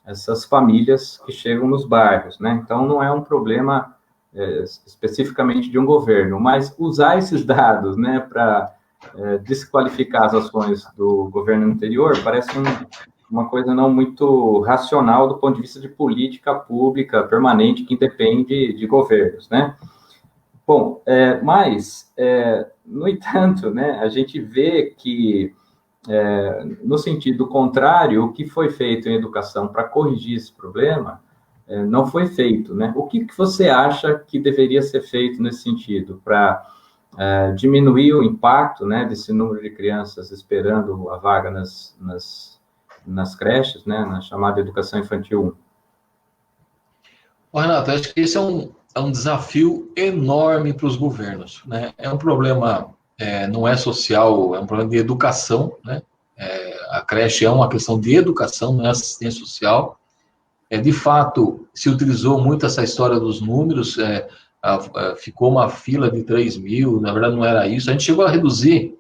essas famílias que chegam nos bairros, né? Então, não é um problema especificamente de um governo, mas usar esses dados, né, para desqualificar as ações do governo anterior parece uma coisa não muito racional do ponto de vista de política pública permanente que independe de governos, né? Bom, no entanto, né, a gente vê que, no sentido contrário, o que foi feito em educação para corrigir esse problema não foi feito, né? O que você acha que deveria ser feito nesse sentido para diminuir o impacto, né, desse número de crianças esperando a vaga nas creches, né, na chamada educação infantil 1? Renato, acho que esse é um desafio enorme para os governos, né? É um problema, não é social, é um problema de educação, né? A creche é uma questão de educação, não é assistência social. De fato, se utilizou muito essa história dos números, ficou uma fila de 3 mil, na verdade não era isso. A gente chegou a reduzir,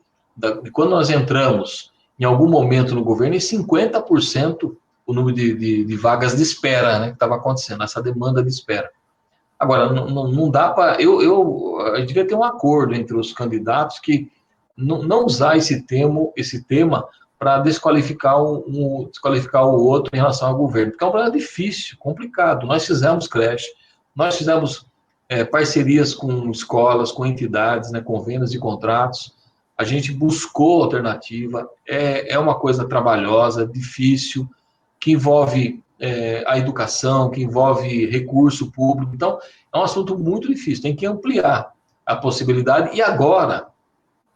quando nós entramos em algum momento no governo, em 50% o número de vagas de espera, né, que estava acontecendo, essa demanda de espera. Agora, não dá para... A gente devia ter um acordo entre os candidatos que não usar esse tema para desqualificar o outro em relação ao governo, porque é um problema difícil, complicado. Nós fizemos creche, nós fizemos parcerias com escolas, com entidades, né, convênios e contratos, a gente buscou alternativa, é uma coisa trabalhosa, difícil, que envolve a educação, que envolve recurso público, então é um assunto muito difícil, tem que ampliar a possibilidade, e agora,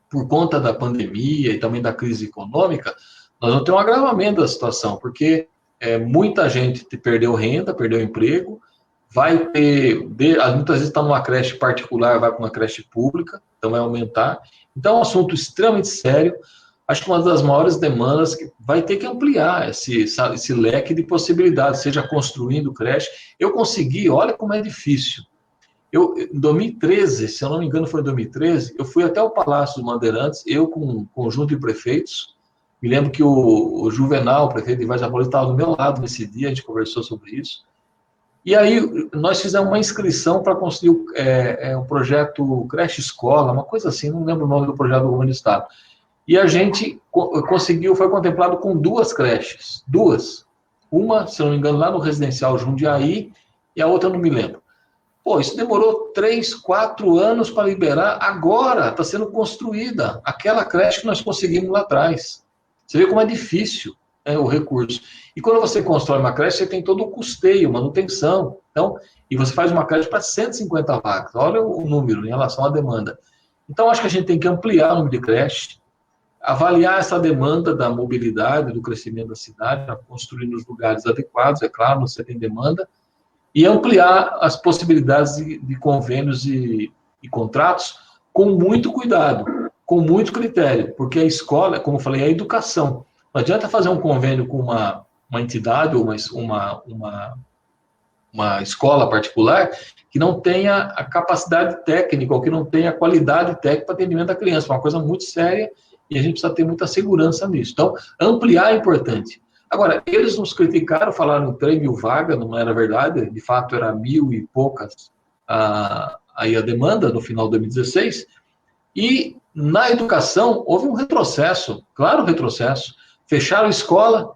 por conta da pandemia e também da crise econômica, nós vamos ter um agravamento da situação, porque muita gente perdeu renda, perdeu emprego, vai ter, muitas vezes está numa creche particular, vai para uma creche pública, então vai aumentar. Então é um assunto extremamente sério, acho que uma das maiores demandas que vai ter que ampliar esse leque de possibilidades, seja construindo creche. Eu consegui, olha como é difícil. Em 2013, se eu não me engano foi em 2013, eu fui até o Palácio dos Bandeirantes, eu com um conjunto de prefeitos, me lembro que o Juvenal, o prefeito de Vargas Paulista, estava do meu lado nesse dia, a gente conversou sobre isso, e aí nós fizemos uma inscrição para construir o projeto Creche Escola, uma coisa assim, não lembro o nome do projeto do governo do estado, e a gente conseguiu, foi contemplado com 2 creches, uma, se não me engano, lá no residencial Jundiaí, e a outra eu não me lembro. Pô, isso demorou 3, 4 anos para liberar, agora está sendo construída aquela creche que nós conseguimos lá atrás. Você vê como é difícil o recurso. E quando você constrói uma creche, você tem todo o custeio, manutenção, então, e você faz uma creche para 150 vagas, olha o número em relação à demanda. Então, acho que a gente tem que ampliar o número de creche, avaliar essa demanda da mobilidade, do crescimento da cidade, para construir nos lugares adequados, é claro, você tem demanda, e ampliar as possibilidades de convênios e contratos com muito cuidado, com muito critério, porque a escola, como eu falei, é a educação. Não adianta fazer um convênio com uma entidade ou uma escola particular que não tenha a capacidade técnica ou que não tenha a qualidade técnica para atendimento da criança. É uma coisa muito séria e a gente precisa ter muita segurança nisso. Então, ampliar é importante. Agora, eles nos criticaram, falaram em 3 mil vagas, não era verdade, de fato era 1.000 e poucas aí a demanda no final de 2016, e Na educação, houve um retrocesso, claro, retrocesso. Fecharam a escola.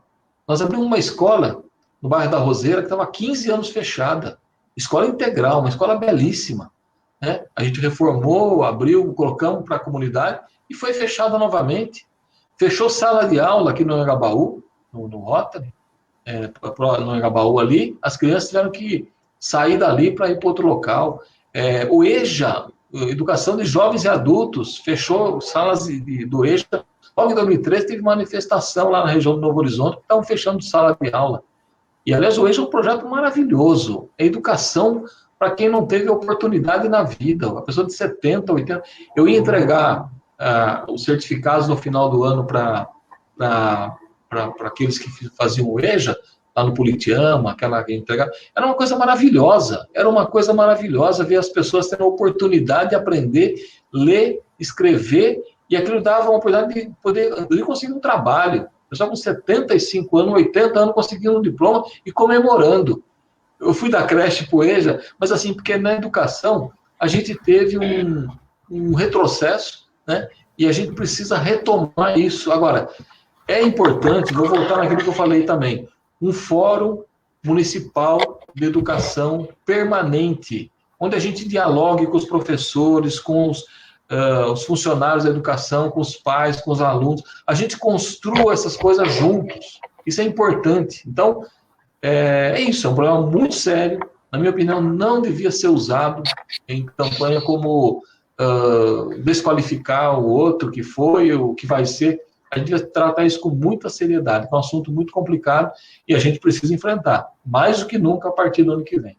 Nós abrimos uma escola no bairro da Roseira que estava há 15 anos fechada. Escola integral, uma escola belíssima, né? A gente reformou, abriu, colocamos para a comunidade e foi fechada novamente. Fechou sala de aula aqui no Anhangabaú, no Rotary, no Anhangabaú ali. As crianças tiveram que sair dali para ir para outro local. O EJA, Educação de Jovens e Adultos, fechou salas do EJA. Logo em 2013 teve manifestação lá na região do Novo Horizonte, que estavam fechando sala de aula. E, aliás, o EJA é um projeto maravilhoso. É educação para quem não teve oportunidade na vida. Uma pessoa de 70, 80... Eu ia entregar os certificados no final do ano para aqueles que faziam o EJA, lá no Politeama, aquela entrega. Era uma coisa maravilhosa. Era uma coisa maravilhosa ver as pessoas tendo a oportunidade de aprender, ler, escrever, e aquilo dava uma oportunidade de poder conseguir um trabalho. O pessoal com 75 anos, 80 anos, conseguindo um diploma e comemorando. Eu fui da creche para o EJA, mas assim, porque na educação a gente teve um retrocesso, né? E a gente precisa retomar isso. Agora, é importante, vou voltar naquilo que eu falei também, um fórum municipal de educação permanente, onde a gente dialogue com os professores, com os funcionários da educação, com os pais, com os alunos, a gente construa essas coisas juntos. Isso é importante. Então, é isso, é um problema muito sério. Na minha opinião, não devia ser usado em campanha como desqualificar o outro que foi, o que vai ser. A gente devia tratar isso com muita seriedade. É um assunto muito complicado e a gente precisa enfrentar, mais do que nunca, a partir do ano que vem.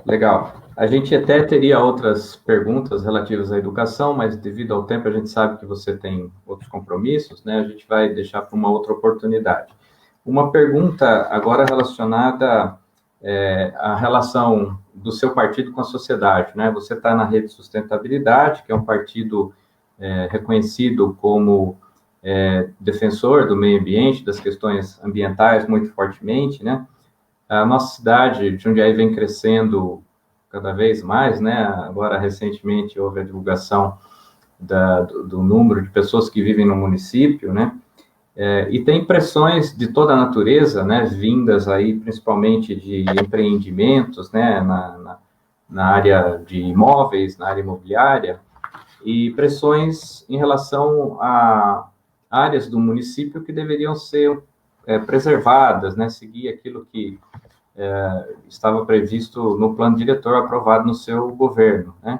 Legal. A gente até teria outras perguntas relativas à educação, mas devido ao tempo a gente sabe que você tem outros compromissos, né? A gente vai deixar para uma outra oportunidade. Uma pergunta agora relacionada à relação do seu partido com a sociedade, né? Você está na Rede Sustentabilidade, que é um partido reconhecido como defensor do meio ambiente, das questões ambientais muito fortemente, né? A nossa cidade, Jundiaí, vem crescendo cada vez mais, né? Agora, recentemente, houve a divulgação do número de pessoas que vivem no município, né? E tem pressões de toda a natureza, né? Vindas aí, principalmente de empreendimentos, né? Na área de imóveis, na área imobiliária, e pressões em relação a áreas do município que deveriam ser preservadas, né? Seguir aquilo que estava previsto no plano diretor aprovado no seu governo, né?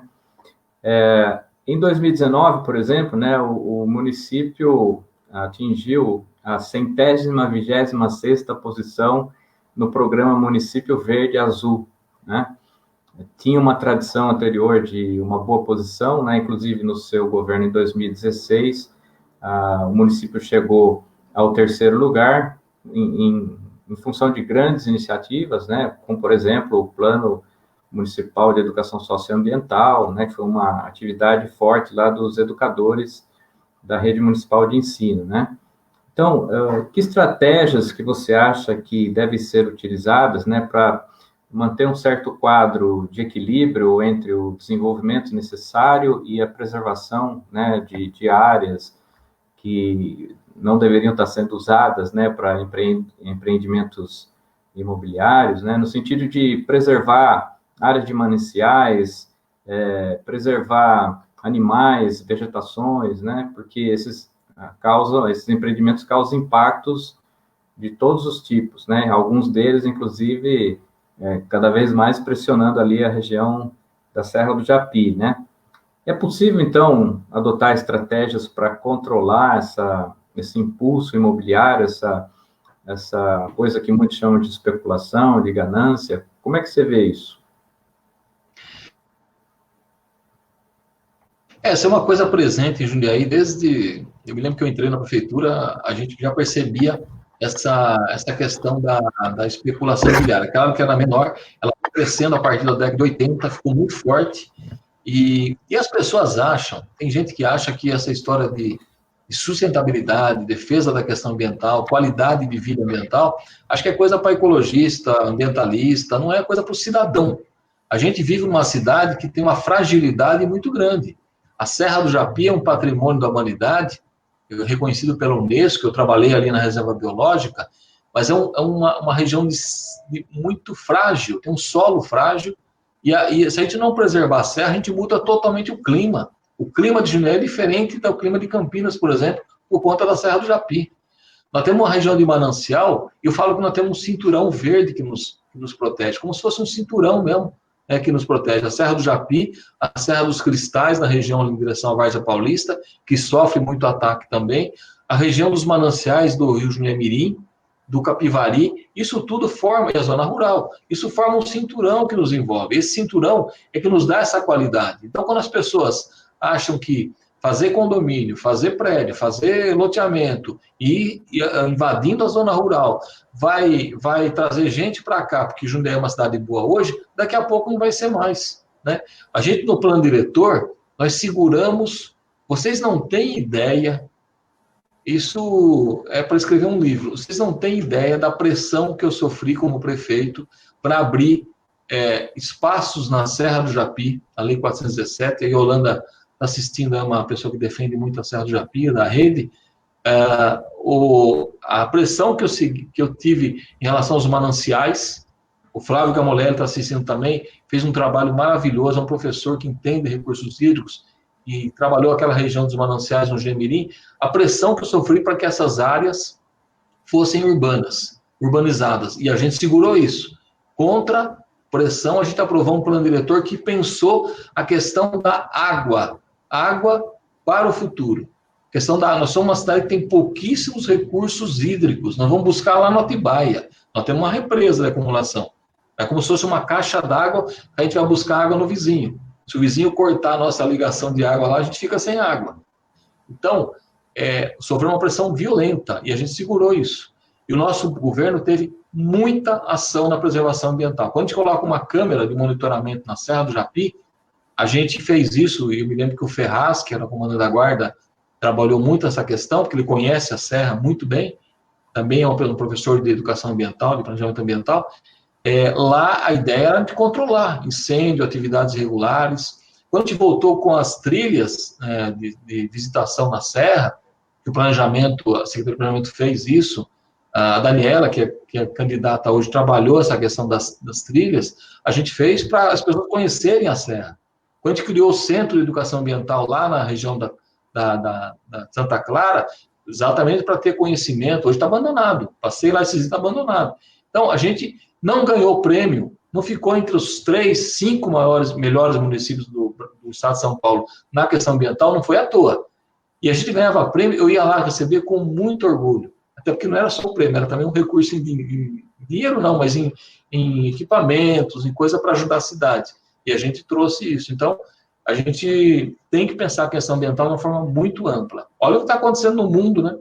Em 2019, por exemplo, né, o município atingiu a 126ª posição no programa Município Verde Azul, né? Tinha uma tradição anterior de uma boa posição, né? Inclusive no seu governo em 2016, o município chegou ao 3º lugar em função de grandes iniciativas, né? Como, por exemplo, o Plano Municipal de Educação Socioambiental, né? Que foi uma atividade forte lá dos educadores da rede municipal de ensino, né? Então, que estratégias que você acha que devem ser utilizadas, né, para manter um certo quadro de equilíbrio entre o desenvolvimento necessário e a preservação, né, de áreas que não deveriam estar sendo usadas, né, para empreendimentos imobiliários, né, no sentido de preservar áreas de mananciais, preservar animais, vegetações, né, porque esses empreendimentos causam impactos de todos os tipos, né, alguns deles, inclusive, cada vez mais pressionando ali a região da Serra do Japi, né. É possível, então, adotar estratégias para controlar esse impulso imobiliário, essa coisa que muitos chamam de especulação, de ganância? Como é que você vê isso? Essa é uma coisa presente em Jundiaí desde... Eu me lembro que eu entrei na prefeitura, a gente já percebia essa questão da especulação imobiliária. Claro que era menor, ela foi crescendo a partir da década de 80, ficou muito forte, e as pessoas acham, tem gente que acha que essa história de sustentabilidade, defesa da questão ambiental, qualidade de vida ambiental, acho que é coisa para ecologista, ambientalista, não é coisa para o cidadão. A gente vive numa cidade que tem uma fragilidade muito grande. A Serra do Japi é um patrimônio da humanidade, reconhecido pela Unesco. Eu trabalhei ali na reserva biológica, mas é uma região muito frágil, tem um solo frágil, e se a gente não preservar a serra, a gente muda totalmente o clima. O clima de Jundiaí é diferente do clima de Campinas, por exemplo, por conta da Serra do Japi. Nós temos uma região de manancial, e eu falo que nós temos um cinturão verde que nos protege, como se fosse um cinturão mesmo, que nos protege. A Serra do Japi, a Serra dos Cristais, na região em direção à Várzea Paulista, que sofre muito ataque também, a região dos mananciais do Rio Jundiaí-Mirim, do Capivari, isso tudo forma, e a zona rural, isso forma um cinturão que nos envolve. Esse cinturão é que nos dá essa qualidade. Então, quando as pessoas acham que fazer condomínio, fazer prédio, fazer loteamento e invadindo a zona rural vai trazer gente para cá, porque Jundiaí é uma cidade boa hoje, daqui a pouco não vai ser mais, né? A gente, no plano diretor, nós seguramos, vocês não têm ideia, isso é para escrever um livro, vocês não têm ideia da pressão que eu sofri como prefeito para abrir espaços na Serra do Japi, a Lei 417, e a Yolanda assistindo, é uma pessoa que defende muito a Serra do Japi, da rede, a pressão que eu tive em relação aos mananciais. O Flávio Gamolelli está assistindo também, fez um trabalho maravilhoso, é um professor que entende recursos hídricos e trabalhou aquela região dos mananciais no Gemirim. A pressão que eu sofri para que essas áreas fossem urbanizadas, e a gente segurou isso. Contra pressão, a gente aprovou um plano diretor que pensou a questão da água para o futuro. Nós somos uma cidade que tem pouquíssimos recursos hídricos, nós vamos buscar lá no Atibaia, nós temos uma represa de acumulação, é como se fosse uma caixa d'água, a gente vai buscar água no vizinho, se o vizinho cortar a nossa ligação de água lá, a gente fica sem água. Então, sofreu uma pressão violenta, e a gente segurou isso, e o nosso governo teve muita ação na preservação ambiental. Quando a gente coloca uma câmera de monitoramento na Serra do Japi, a gente fez isso, e eu me lembro que o Ferraz, que era o comandante da guarda, trabalhou muito essa questão, porque ele conhece a serra muito bem, também é um professor de educação ambiental, de planejamento ambiental. Lá a ideia era de controlar incêndio, atividades irregulares. Quando a gente voltou com as trilhas de visitação na serra, que a Secretaria de Planejamento fez isso, a Daniela, que é candidata hoje, trabalhou essa questão das trilhas, a gente fez para as pessoas conhecerem a serra. Quando a gente criou o Centro de Educação Ambiental lá na região da Santa Clara, exatamente para ter conhecimento, hoje está abandonado, passei lá esses dias, está abandonado. Então, a gente não ganhou prêmio, não ficou entre os 3, 5 melhores municípios do estado de São Paulo na questão ambiental, não foi à toa. E a gente ganhava prêmio, eu ia lá receber com muito orgulho, até porque não era só o prêmio, era também um recurso em dinheiro não, mas em equipamentos, em coisa para ajudar a cidade. E a gente trouxe isso. Então, a gente tem que pensar a questão ambiental de uma forma muito ampla. Olha o que está acontecendo no mundo, né?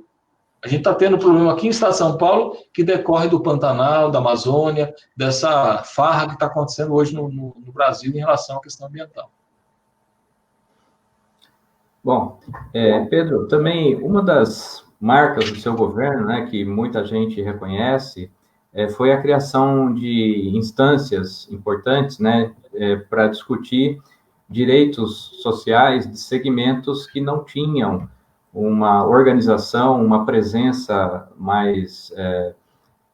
A gente está tendo problema aqui no estado de São Paulo, que decorre do Pantanal, da Amazônia, dessa farra que está acontecendo hoje no Brasil em relação à questão ambiental. Bom, Pedro, também uma das marcas do seu governo, né, que muita gente reconhece, foi a criação de instâncias importantes, né, para discutir direitos sociais de segmentos que não tinham uma organização, uma presença mais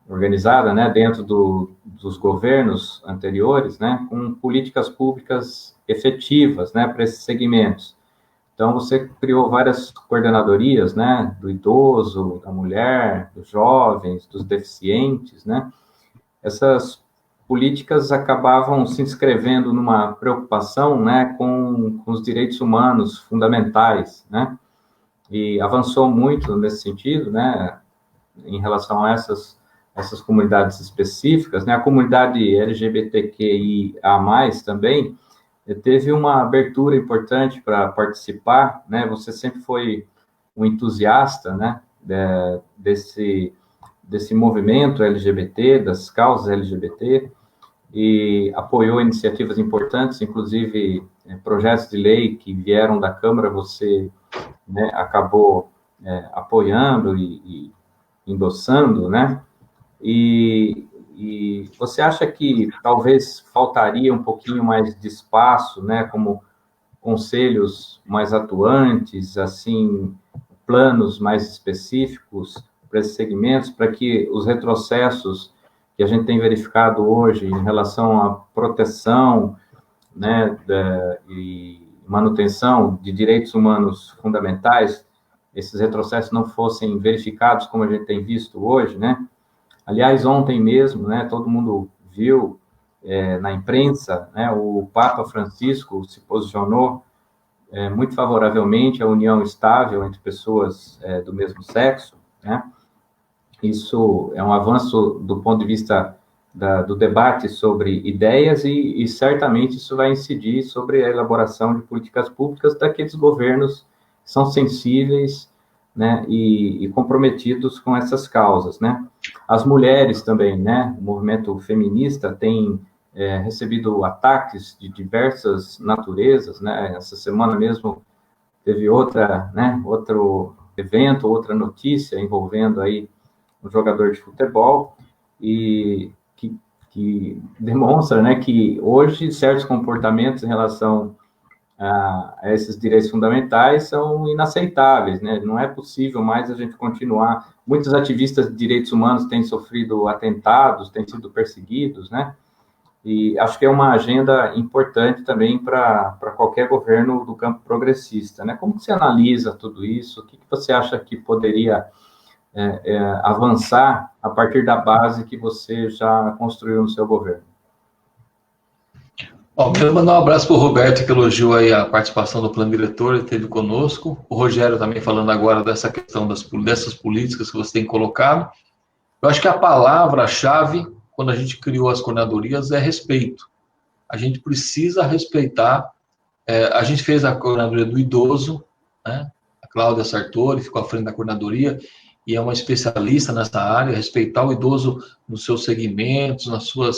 organizada, né, dentro dos governos anteriores, né, com políticas públicas efetivas, né, para esses segmentos. Então, você criou várias coordenadorias, né, do idoso, da mulher, dos jovens, dos deficientes, né. Essas políticas acabavam se inscrevendo numa preocupação, né, com os direitos humanos fundamentais, né, e avançou muito nesse sentido, né, em relação a essas comunidades específicas, né, a comunidade LGBTQIA+, também, teve uma abertura importante para participar, né, você sempre foi um entusiasta, né, desse movimento LGBT, das causas LGBT, e apoiou iniciativas importantes, inclusive projetos de lei que vieram da Câmara, você, né, acabou apoiando e endossando, né, e você acha que talvez faltaria um pouquinho mais de espaço, né, como conselhos mais atuantes, assim, planos mais específicos para esses segmentos, para que os retrocessos que a gente tem verificado hoje em relação à proteção, né, e manutenção de direitos humanos fundamentais, esses retrocessos não fossem verificados como a gente tem visto hoje, né? Aliás, ontem mesmo, né, todo mundo viu na imprensa, né, o Papa Francisco se posicionou muito favoravelmente à união estável entre pessoas do mesmo sexo, né? Isso é um avanço do ponto de vista do debate sobre ideias e certamente isso vai incidir sobre a elaboração de políticas públicas daqueles governos que são sensíveis, né, e comprometidos com essas causas, né? As mulheres também, né? O movimento feminista tem recebido ataques de diversas naturezas, né? Essa semana mesmo teve outro evento, outra notícia envolvendo aí um jogador de futebol e que demonstra, né, que hoje certos comportamentos em relação a esses direitos fundamentais são inaceitáveis, né? Não é possível mais a gente continuar. Muitos ativistas de direitos humanos têm sofrido atentados, têm sido perseguidos, né? E acho que é uma agenda importante também para qualquer governo do campo progressista, né? Como que você analisa tudo isso? O que você acha que poderia avançar a partir da base que você já construiu no seu governo? Bom, quero mandar um abraço para o Roberto, que elogiou aí a participação do plano diretor, ele esteve conosco. O Rogério também falando agora dessa questão dessas políticas que você tem colocado. Eu acho que a palavra-chave, quando a gente criou as coordenadorias, é respeito. A gente precisa respeitar. A gente fez a coordenadoria do idoso, né? A Cláudia Sartori ficou à frente da coordenadoria, e é uma especialista nessa área, respeitar o idoso nos seus segmentos,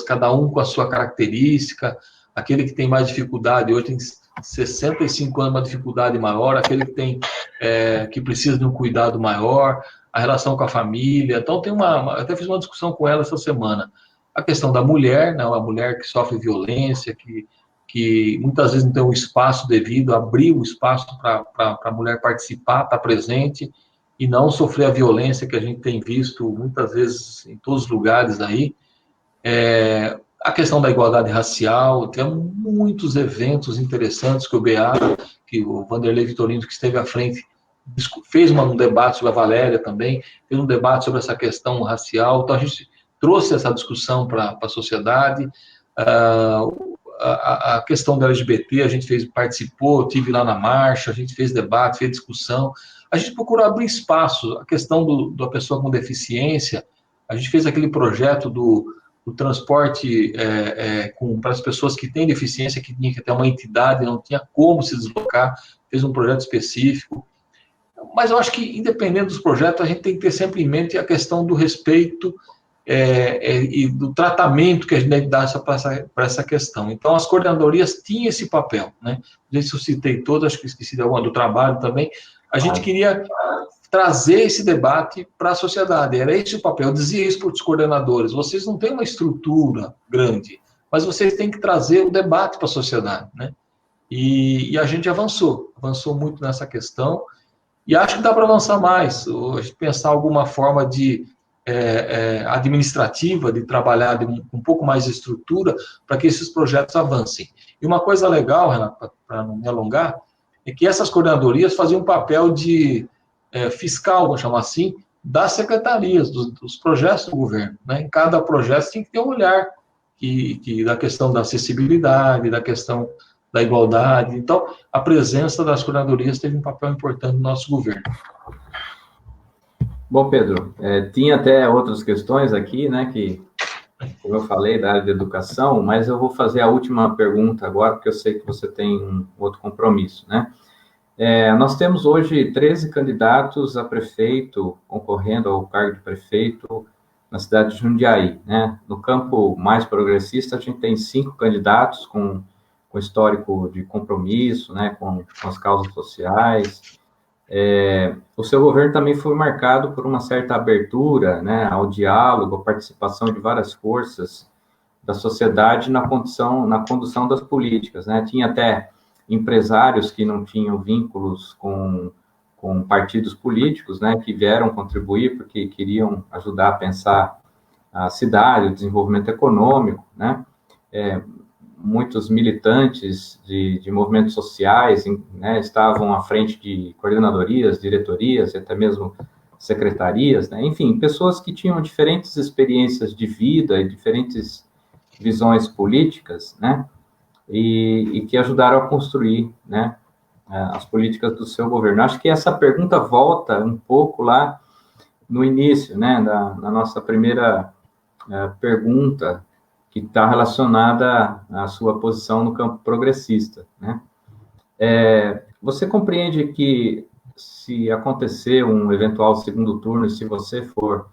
cada um com a sua característica. Aquele que tem mais dificuldade, hoje tem 65 anos, uma dificuldade maior, aquele que precisa de um cuidado maior, a relação com a família. Então, até fiz uma discussão com ela essa semana. A questão da mulher, né, a mulher que sofre violência, que muitas vezes não tem um espaço devido, abrir o espaço para a mulher participar, estar presente, e não sofrer a violência que a gente tem visto muitas vezes em todos os lugares aí. A questão da igualdade racial, tem muitos eventos interessantes que o BA, que o Vanderlei Vitorino, que esteve à frente, fez um debate sobre a Valéria também, fez um debate sobre essa questão racial, então a gente trouxe essa discussão para a sociedade. A questão da LGBT, a gente participou, tive lá na marcha, a gente fez debate, fez discussão, a gente procurou abrir espaço, a questão da pessoa com deficiência, a gente fez aquele projeto do transporte para as pessoas que têm deficiência, que tinha que ter uma entidade, não tinha como se deslocar, fez um projeto específico. Mas eu acho que, independente dos projetos, a gente tem que ter sempre em mente a questão do respeito e do tratamento que a gente deve dar para essa questão. Então, as coordenadorias tinham esse papel, né? Não sei se eu citei todas, acho que esqueci de alguma, do trabalho também. A gente queria trazer esse debate para a sociedade. Era esse o papel. Eu dizia isso para os coordenadores. Vocês não têm uma estrutura grande, mas vocês têm que trazer o debate para a sociedade, né? E a gente avançou muito nessa questão, e acho que dá para avançar mais. A gente pensar alguma forma de administrativa, de trabalhar um pouco mais de estrutura para que esses projetos avancem. E uma coisa legal, Renato, para não me alongar, é que essas coordenadorias faziam um papel de fiscal, vamos chamar assim, das secretarias, dos projetos do governo, né? Em cada projeto tem que ter um olhar da questão da acessibilidade, da questão da igualdade. Então, a presença das coordenadorias teve um papel importante no nosso governo. Bom, Pedro, tinha até outras questões aqui, né, que, como eu falei, da área de educação, mas eu vou fazer a última pergunta agora, porque eu sei que você tem um outro compromisso, né? Nós temos hoje 13 candidatos a prefeito concorrendo ao cargo de prefeito na cidade de Jundiaí, né? No campo mais progressista, a gente tem 5 candidatos com histórico de compromisso, né, com as causas sociais. O seu governo também foi marcado por uma certa abertura, né, ao diálogo, à participação de várias forças da sociedade na condução das políticas, né? Tinha até empresários que não tinham vínculos com partidos políticos, né, que vieram contribuir porque queriam ajudar a pensar a cidade, o desenvolvimento econômico, né, muitos militantes de movimentos sociais, né, estavam à frente de coordenadorias, diretorias, até mesmo secretarias, né, enfim, pessoas que tinham diferentes experiências de vida e diferentes visões políticas, né, e que ajudaram a construir, né, as políticas do seu governo. Acho que essa pergunta volta um pouco lá no início, né, na nossa primeira pergunta, que está relacionada à sua posição no campo progressista, né? Você compreende que, se acontecer um eventual segundo turno, e se você for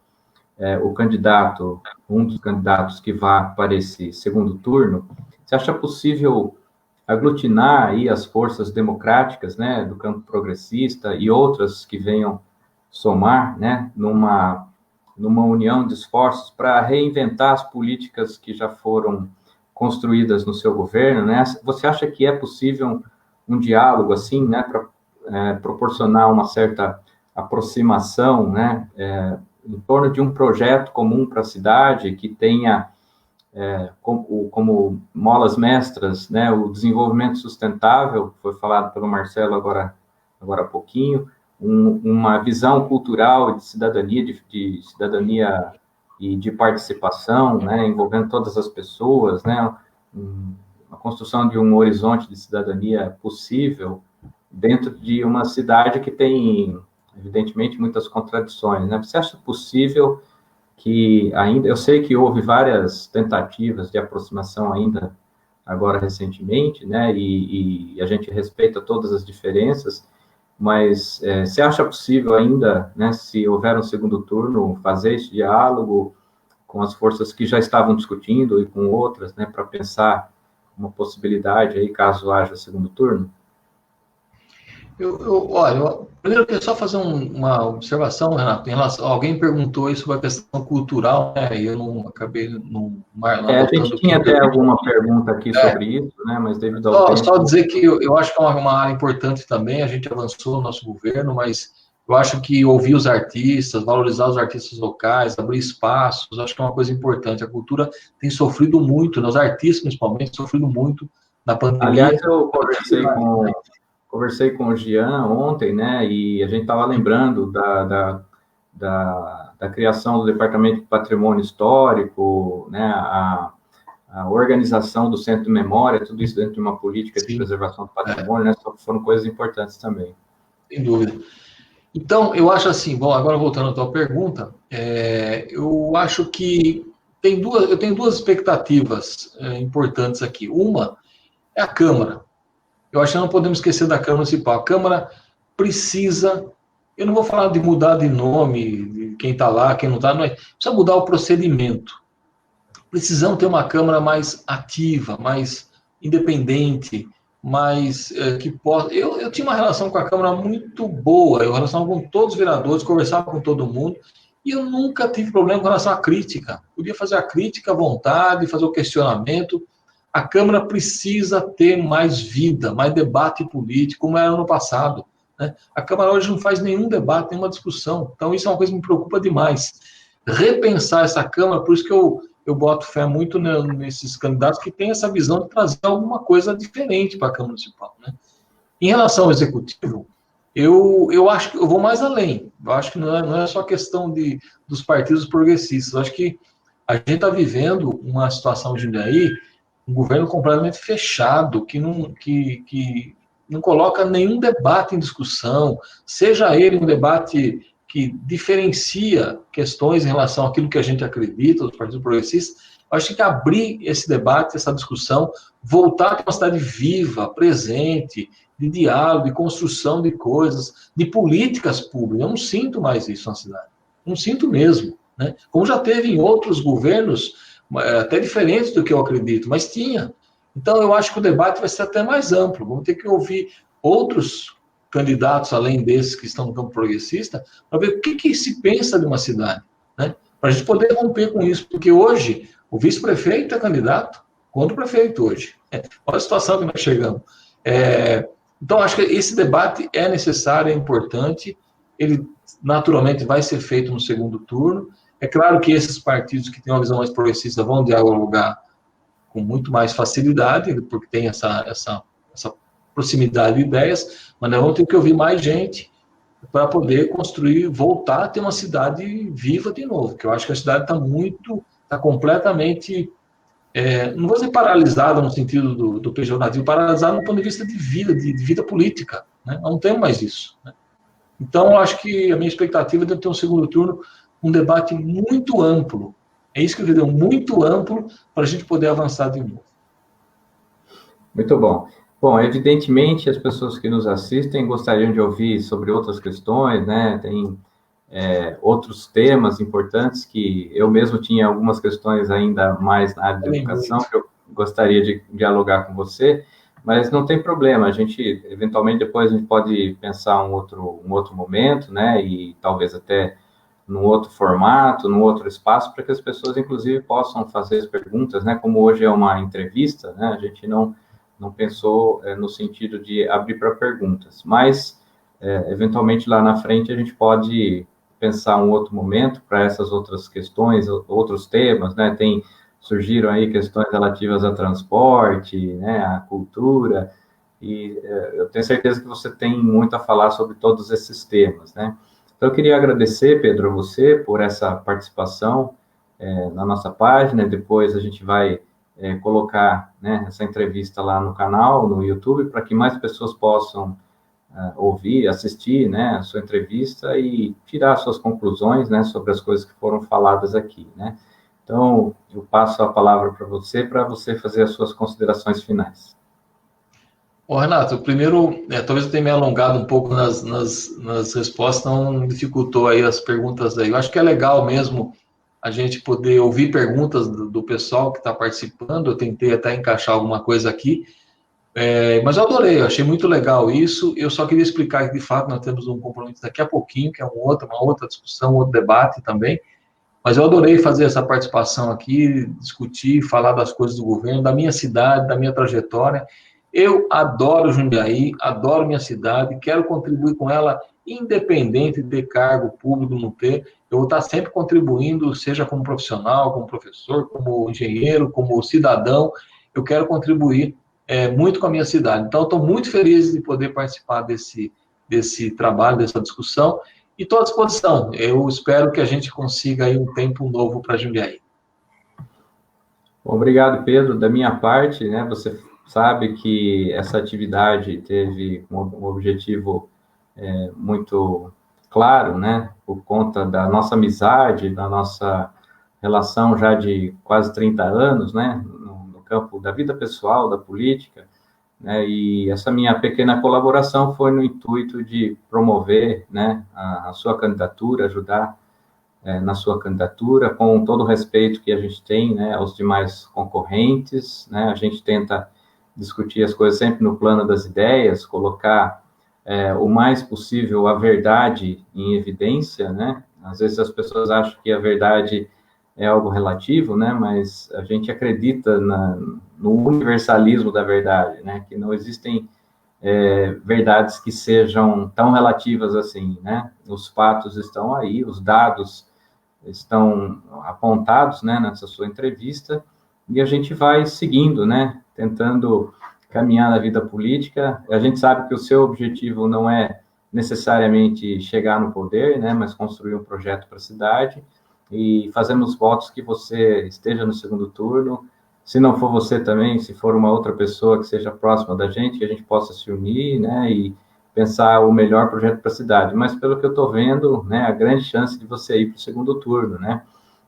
o candidato, um dos candidatos que vá para esse segundo turno, você acha possível aglutinar aí as forças democráticas, né, do campo progressista e outras que venham somar, né, numa união de esforços para reinventar as políticas que já foram construídas no seu governo, né? Você acha que é possível um diálogo assim, né, para proporcionar uma certa aproximação, né, em torno de um projeto comum para a cidade que tenha como molas mestras, né, o desenvolvimento sustentável, foi falado pelo Marcelo agora há pouquinho, uma visão cultural de cidadania, de cidadania e de participação, né, envolvendo todas as pessoas, né, a construção de um horizonte de cidadania possível dentro de uma cidade que tem, evidentemente, muitas contradições, né? Você acha possível que ainda, eu sei que houve várias tentativas de aproximação ainda agora recentemente, né, e a gente respeita todas as diferenças, mas você acha possível ainda, né, se houver um segundo turno, fazer esse diálogo com as forças que já estavam discutindo e com outras, né, para pensar uma possibilidade aí, caso haja segundo turno? Olha, primeiro eu queria só fazer uma observação, Renato, em relação, alguém perguntou aí sobre a questão cultural, né, e eu não acabei não A gente tinha até alguma pergunta aqui sobre isso, né, mas devido ao tempo... Só dizer que eu acho que é uma área importante também, a gente avançou no nosso governo, mas eu acho que ouvir os artistas, valorizar os artistas locais, abrir espaços, acho que é uma coisa importante. A cultura tem sofrido muito, né, os artistas principalmente, sofrido muito na pandemia. Aliás, eu conversei com o Jean ontem, né, e a gente estava lembrando da criação do Departamento de Patrimônio Histórico, né, a organização do Centro de Memória, tudo isso dentro de uma política de preservação do patrimônio, né, foram coisas importantes também. Sem dúvida. Então, eu acho assim, bom, agora voltando à tua pergunta, eu acho que eu tenho duas expectativas importantes aqui. Uma é a Câmara. Eu acho que não podemos esquecer da Câmara Municipal. A Câmara precisa, eu não vou falar de mudar de nome, de quem está lá, quem não está, não é, precisa mudar o procedimento. Precisamos ter uma Câmara mais ativa, mais independente, mais que possa... Eu tinha uma relação com a Câmara muito boa, eu relacionava com todos os vereadores, conversava com todo mundo, e eu nunca tive problema com relação à crítica. Podia fazer a crítica à vontade, fazer o questionamento. A Câmara precisa ter mais vida, mais debate político, como era no passado, né? A Câmara hoje não faz nenhum debate, nenhuma discussão. Então, isso é uma coisa que me preocupa demais. Repensar essa Câmara, por isso que eu boto fé muito nesses candidatos que têm essa visão de trazer alguma coisa diferente para a Câmara Municipal, né? Em relação ao Executivo, eu acho que eu vou mais além. Eu acho que não é só questão dos partidos progressistas. Eu acho que a gente está vivendo uma situação de aí, um governo completamente fechado, que não coloca nenhum debate em discussão, seja ele um debate que diferencia questões em relação àquilo que a gente acredita, os partidos progressistas. Eu acho que tem que abrir esse debate, essa discussão, voltar a ter uma cidade viva, presente, de diálogo, de construção de coisas, de políticas públicas. Eu não sinto mais isso na cidade. Não sinto mesmo, né? Como já teve em outros governos, até diferentes do que eu acredito, mas tinha. Então, eu acho que o debate vai ser até mais amplo. Vamos ter que ouvir outros candidatos, além desses que estão no campo progressista, para ver o que se pensa de uma cidade, né? Para a gente poder romper com isso, porque hoje o vice-prefeito é candidato contra o prefeito hoje. Olha a situação que nós chegamos. Então, acho que esse debate é necessário, é importante, ele naturalmente vai ser feito no segundo turno. É claro que esses partidos que têm uma visão mais progressista vão dialogar com muito mais facilidade, porque tem essa proximidade de ideias, mas nós vamos ter que ouvir mais gente para poder construir, voltar a ter uma cidade viva de novo, que eu acho que a cidade está completamente, não vou dizer paralisada no sentido do pejorativo, paralisada do ponto de vista de vida política, né? Não temos mais isso, né? Então, eu acho que a minha expectativa é de ter um segundo turno, um debate muito amplo, é isso que eu queria dizer, muito amplo, para a gente poder avançar de novo. Muito bom. Bom, evidentemente, as pessoas que nos assistem gostariam de ouvir sobre outras questões, né? Tem outros temas importantes que eu mesmo tinha algumas questões ainda mais na área de educação que eu gostaria de dialogar com você, mas não tem problema, a gente, eventualmente, depois a gente pode pensar um outro momento, né? E talvez até num outro formato, num outro espaço, para que as pessoas, inclusive, possam fazer as perguntas, né? Como hoje é uma entrevista, né? A gente não pensou no sentido de abrir para perguntas, mas, eventualmente, lá na frente, a gente pode pensar um outro momento para essas outras questões, outros temas, né? Surgiram aí questões relativas a transporte, né? A cultura, e eu tenho certeza que você tem muito a falar sobre todos esses temas, né? Então, eu queria agradecer, Pedro, a você por essa participação na nossa página. Depois a gente vai colocar, né, essa entrevista lá no canal, no YouTube, para que mais pessoas possam ouvir, assistir, né, a sua entrevista e tirar suas conclusões, né, sobre as coisas que foram faladas aqui, né. Então, eu passo a palavra para você fazer as suas considerações finais. Ô, Renato, primeiro, talvez eu tenha me alongado um pouco nas respostas, não dificultou aí as perguntas aí. Eu acho que é legal mesmo a gente poder ouvir perguntas do pessoal que está participando. Eu tentei até encaixar alguma coisa aqui, mas eu adorei, eu achei muito legal isso. Eu só queria explicar que, de fato, nós temos um compromisso daqui a pouquinho, que é uma outra discussão, um outro debate também. Mas eu adorei fazer essa participação aqui, discutir, falar das coisas do governo, da minha cidade, da minha trajetória. Eu adoro Jundiaí, adoro minha cidade, quero contribuir com ela, independente de cargo público não ter. Eu vou estar sempre contribuindo, seja como profissional, como professor, como engenheiro, como cidadão. Eu quero contribuir muito com a minha cidade. Então, estou muito feliz de poder participar desse trabalho, dessa discussão. E estou à disposição. Eu espero que a gente consiga aí um tempo novo para Jundiaí. Obrigado, Pedro. Da minha parte, né, você sabe que essa atividade teve um objetivo muito claro, né, por conta da nossa amizade, da nossa relação já de quase 30 anos, né, no campo da vida pessoal, da política, né, e essa minha pequena colaboração foi no intuito de promover, né, a sua candidatura, ajudar na sua candidatura, com todo o respeito que a gente tem, né, aos demais concorrentes, né, a gente tenta discutir as coisas sempre no plano das ideias, colocar o mais possível a verdade em evidência, né, às vezes as pessoas acham que a verdade é algo relativo, né, mas a gente acredita no universalismo da verdade, né, que não existem verdades que sejam tão relativas assim, né, os fatos estão aí, os dados estão apontados, né, nessa sua entrevista, e a gente vai seguindo, né, tentando caminhar na vida política. A gente sabe que o seu objetivo não é necessariamente chegar no poder, né, mas construir um projeto para a cidade, e fazemos votos que você esteja no segundo turno. Se não for você também, se for uma outra pessoa que seja próxima da gente, que a gente possa se unir, né, e pensar o melhor projeto para a cidade. Mas, pelo que eu estou vendo, né, a grande chance de você ir para o segundo turno, né?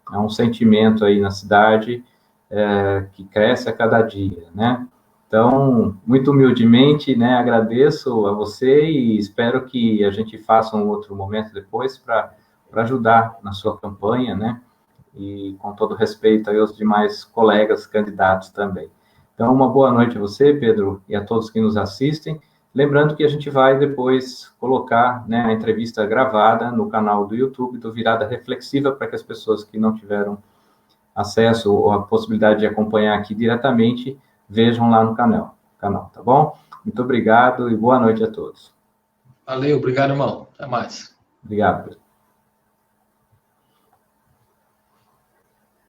Há um sentimento aí na cidade que cresce a cada dia, né? Então, muito humildemente, né, agradeço a você e espero que a gente faça um outro momento depois para ajudar na sua campanha, né? E com todo respeito aí aos demais colegas candidatos também. Então, uma boa noite a você, Pedro, e a todos que nos assistem. Lembrando que a gente vai depois colocar, né, a entrevista gravada no canal do YouTube do Virada Reflexiva, para que as pessoas que não tiveram acesso ou a possibilidade de acompanhar aqui diretamente vejam lá no canal, tá bom? Muito obrigado e boa noite a todos. Valeu, obrigado, irmão. Até mais. Obrigado.